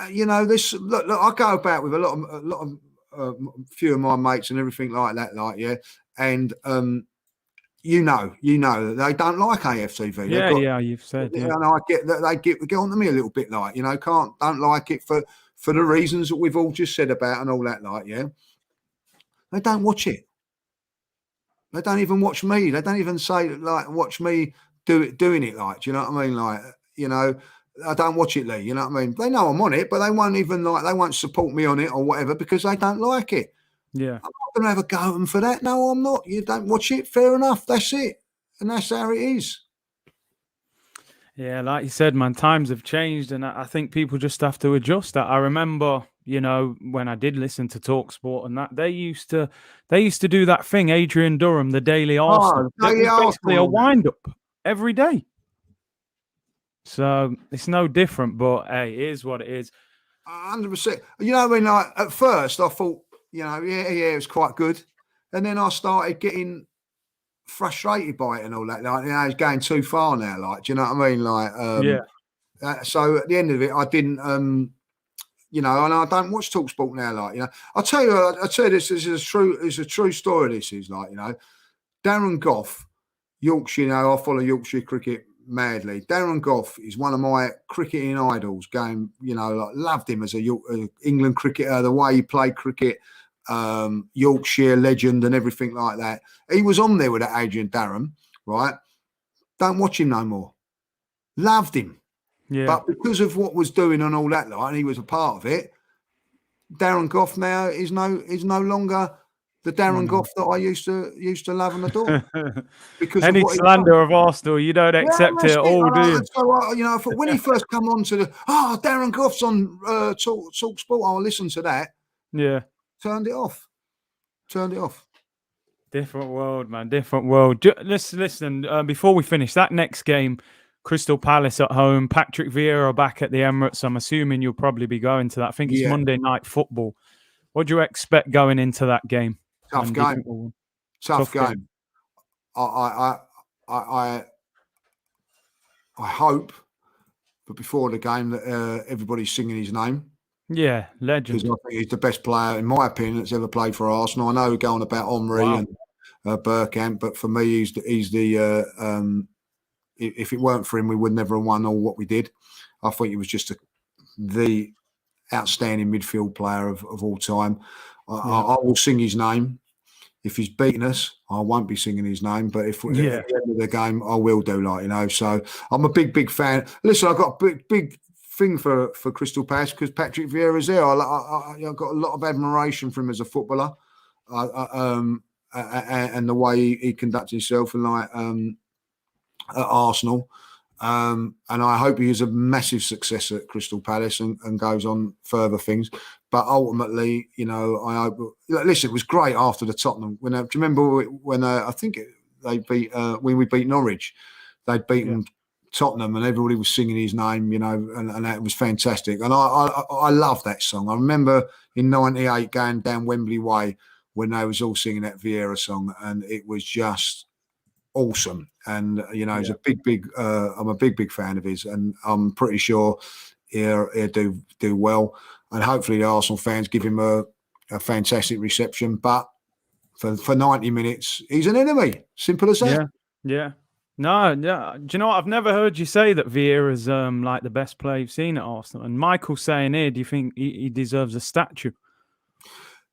you know, this. Look, I go about with a lot of few of my mates and everything like that, like, and you know, they don't like AFTV. Yeah, you've said. Yeah. And I get that they get onto me a little bit, like, you know, don't like it for the reasons that we've all just said about and all that, like, they don't watch it. They don't even watch me. They don't even say, like, watch me doing it, like, do you know what I mean? Like, you know, I don't watch it, Lee. You know what I mean? They know I'm on it, but they won't support me on it or whatever because they don't like it. Yeah. I'm not going to have a go at them for that. No, I'm not. You don't watch it. Fair enough. That's it. And that's how it is. Yeah, like you said, man, times have changed, and I think people just have to adjust. That I remember, you know, when I did listen to TalkSport and that, they used to do that thing, Adrian Durham, the Daily Arsenal. Basically a wind-up every day. So it's no different, but hey, it is what it is. 100%. You know, when at first I thought, you know, it was quite good. And then I started getting frustrated by it and all that. Like, you know, it's going too far now. Like, do you know what I mean? Like, so at the end of it, I didn't, you know, and I don't watch TalkSport now. Like, you know, I'll tell you this is a true story. This is, like, you know, Darren Gough, Yorkshire. You know, I follow Yorkshire cricket madly. Darren Gough is one of my cricketing idols. Going, you know, like, loved him as a England cricketer, the way he played cricket, Yorkshire legend and everything like that. He was on there with that Adrian Durham, right? Don't watch him no more. Loved him, but because of what was doing and all that, like, and he was a part of it. Darren Gough now is no longer the Darren Gough that I used to love and adore. Because any slander of Arsenal, you don't accept it at all, do you? So, you know, I thought when he first come on to Darren Gough's on TalkSport, I'll listen to that. Yeah. Turned it off. Different world, man. Different world. Listen. Before we finish that next game, Crystal Palace at home. Patrick Vieira back at the Emirates. I'm assuming you'll probably be going to that. I think it's Yeah, Monday Night Football. What do you expect going into that game? tough And do you think game. we'll win? Tough game. I I hope, but before the game, that everybody's singing his name. Yeah, Because legend. I think he's the best player, in my opinion, that's ever played for Arsenal. I know we're going about Henry Wow. and Bergkamp, but for me, he's the if it weren't for him, we would never have won all what we did. I think he was just the outstanding midfield player of all time. I will sing his name. If he's beaten us, I won't be singing his name. But if at the end of the game, I will do, So I'm a big fan. Listen, I've got a big thing for Crystal Palace because Patrick Vieira's there. I've got a lot of admiration for him as a footballer, and the way he conducts himself and at Arsenal. And I hope he is a massive success at Crystal Palace and goes on further things. But ultimately, I hope. Listen, it was great after the Tottenham. Do you remember when I think they beat when we beat Norwich? They'd beaten Tottenham, and everybody was singing his name, and that was fantastic. And I love that song. I remember in '98 going down Wembley Way when they was all singing that Vieira song, and it was just awesome. And he's a big I'm a big fan of his, and I'm pretty sure he'll do well, and hopefully the Arsenal fans give him a fantastic reception. But for 90 minutes he's an enemy, simple as that. Yeah. No, yeah. Do you know what? I've never heard you say that Vieira's like the best player you've seen at Arsenal. And Michael's saying here, do you think he deserves a statue?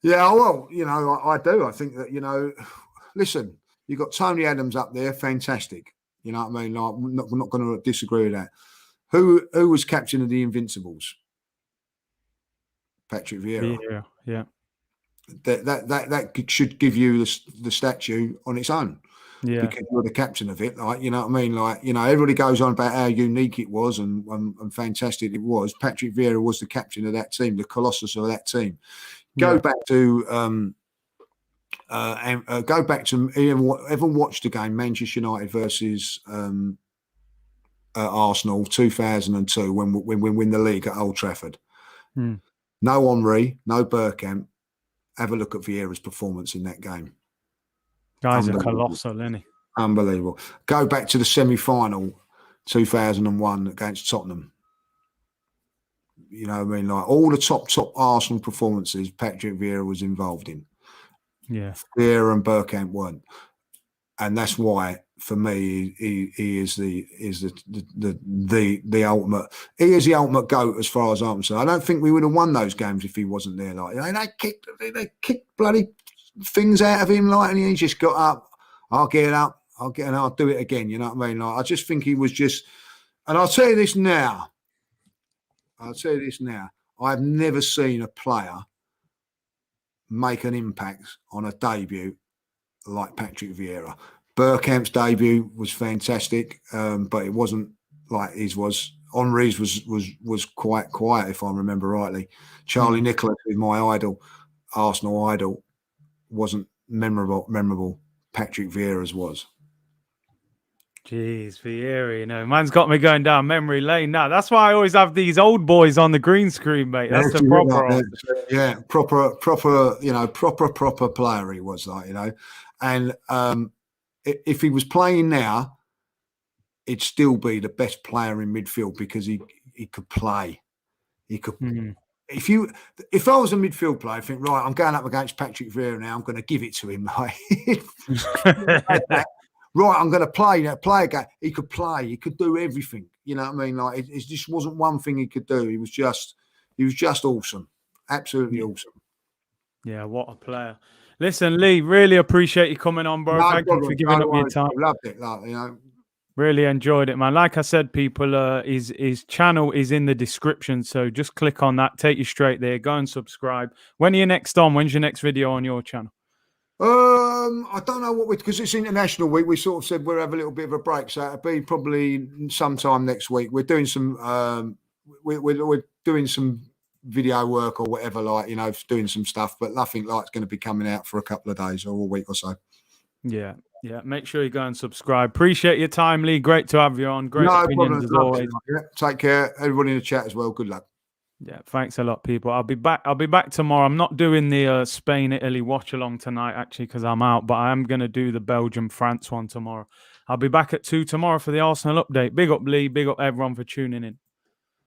Yeah, well, I do. I think that, listen, you've got Tony Adams up there, fantastic. You know what I mean? Like, we're not going to disagree with that. Who was captain of the Invincibles? Patrick Vieira. Yeah. That should give you the statue on its own. Yeah. Because you're the captain of it. Like, you know what I mean? Like, everybody goes on about how unique it was and fantastic it was. Patrick Vieira was the captain of that team, the colossus of that team. Go back to ever watched the game Manchester United versus Arsenal 2002 when we win the league at Old Trafford. No Henry, no Bergkamp. Have a look at Vieira's performance in that game. Guy's a colossal, isn't he? Unbelievable. Go back to the semi-final 2001 against Tottenham. You know what I mean? Like all the top Arsenal performances Patrick Vieira was involved in. Yeah. Vieira and Bergkamp weren't. And that's why, for me, he is the ultimate. He is the ultimate GOAT as far as I'm concerned. I don't think we would have won those games if he wasn't there. Like they kicked bloody things out of him, like, and he just got up. I'll get up. I'll do it again. You know what I mean? Like, I just think he was just. And I'll tell you this now. I've never seen a player make an impact on a debut like Patrick Vieira. Bergkamp's debut was fantastic, but it wasn't like his was. Henry's was quite quiet, if I remember rightly. Charlie Nicholas, who's my idol, Arsenal idol, wasn't memorable. Patrick Vieira's was. Jeez, Vieira, man's got me going down memory lane now. That's why I always have these old boys on the green screen, mate. That's the proper. Yeah, proper player he was, like, And if he was playing now, he'd still be the best player in midfield because he could play. He could. If I was a midfield player, I think, right, I'm going up against Patrick Vieira now. I'm going to give it to him. Right, I'm going to play a game. He could play. He could do everything. You know what I mean? Like it just wasn't one thing he could do. He was just awesome. Absolutely awesome. Yeah, what a player. Listen, Lee, really appreciate you coming on, bro. Thank you for giving up your time. I loved it. Really enjoyed it, man. Like I said, people, his channel is in the description, so just click on that, take you straight there. Go and subscribe. When are you next on? When's your next video on your channel? I don't know because it's International Week. We sort of said we'll have a little bit of a break, so it'll be probably sometime next week. We're doing some we're doing some video work or whatever, like, doing some stuff, but nothing like it's going to be coming out for a couple of days or a week or so. Yeah. Yeah. Make sure you go and subscribe. Appreciate your time, Lee. Great to have you on. Great No opinions as always. Yeah, take care. Everybody in the chat as well. Good luck. Yeah, thanks a lot, people. I'll be back tomorrow. I'm not doing the Spain-Italy watch-along tonight, actually, because I'm out, but I am going to do the Belgium-France one tomorrow. I'll be back at 2 tomorrow for the Arsenal update. Big up, Lee. Big up, everyone, for tuning in.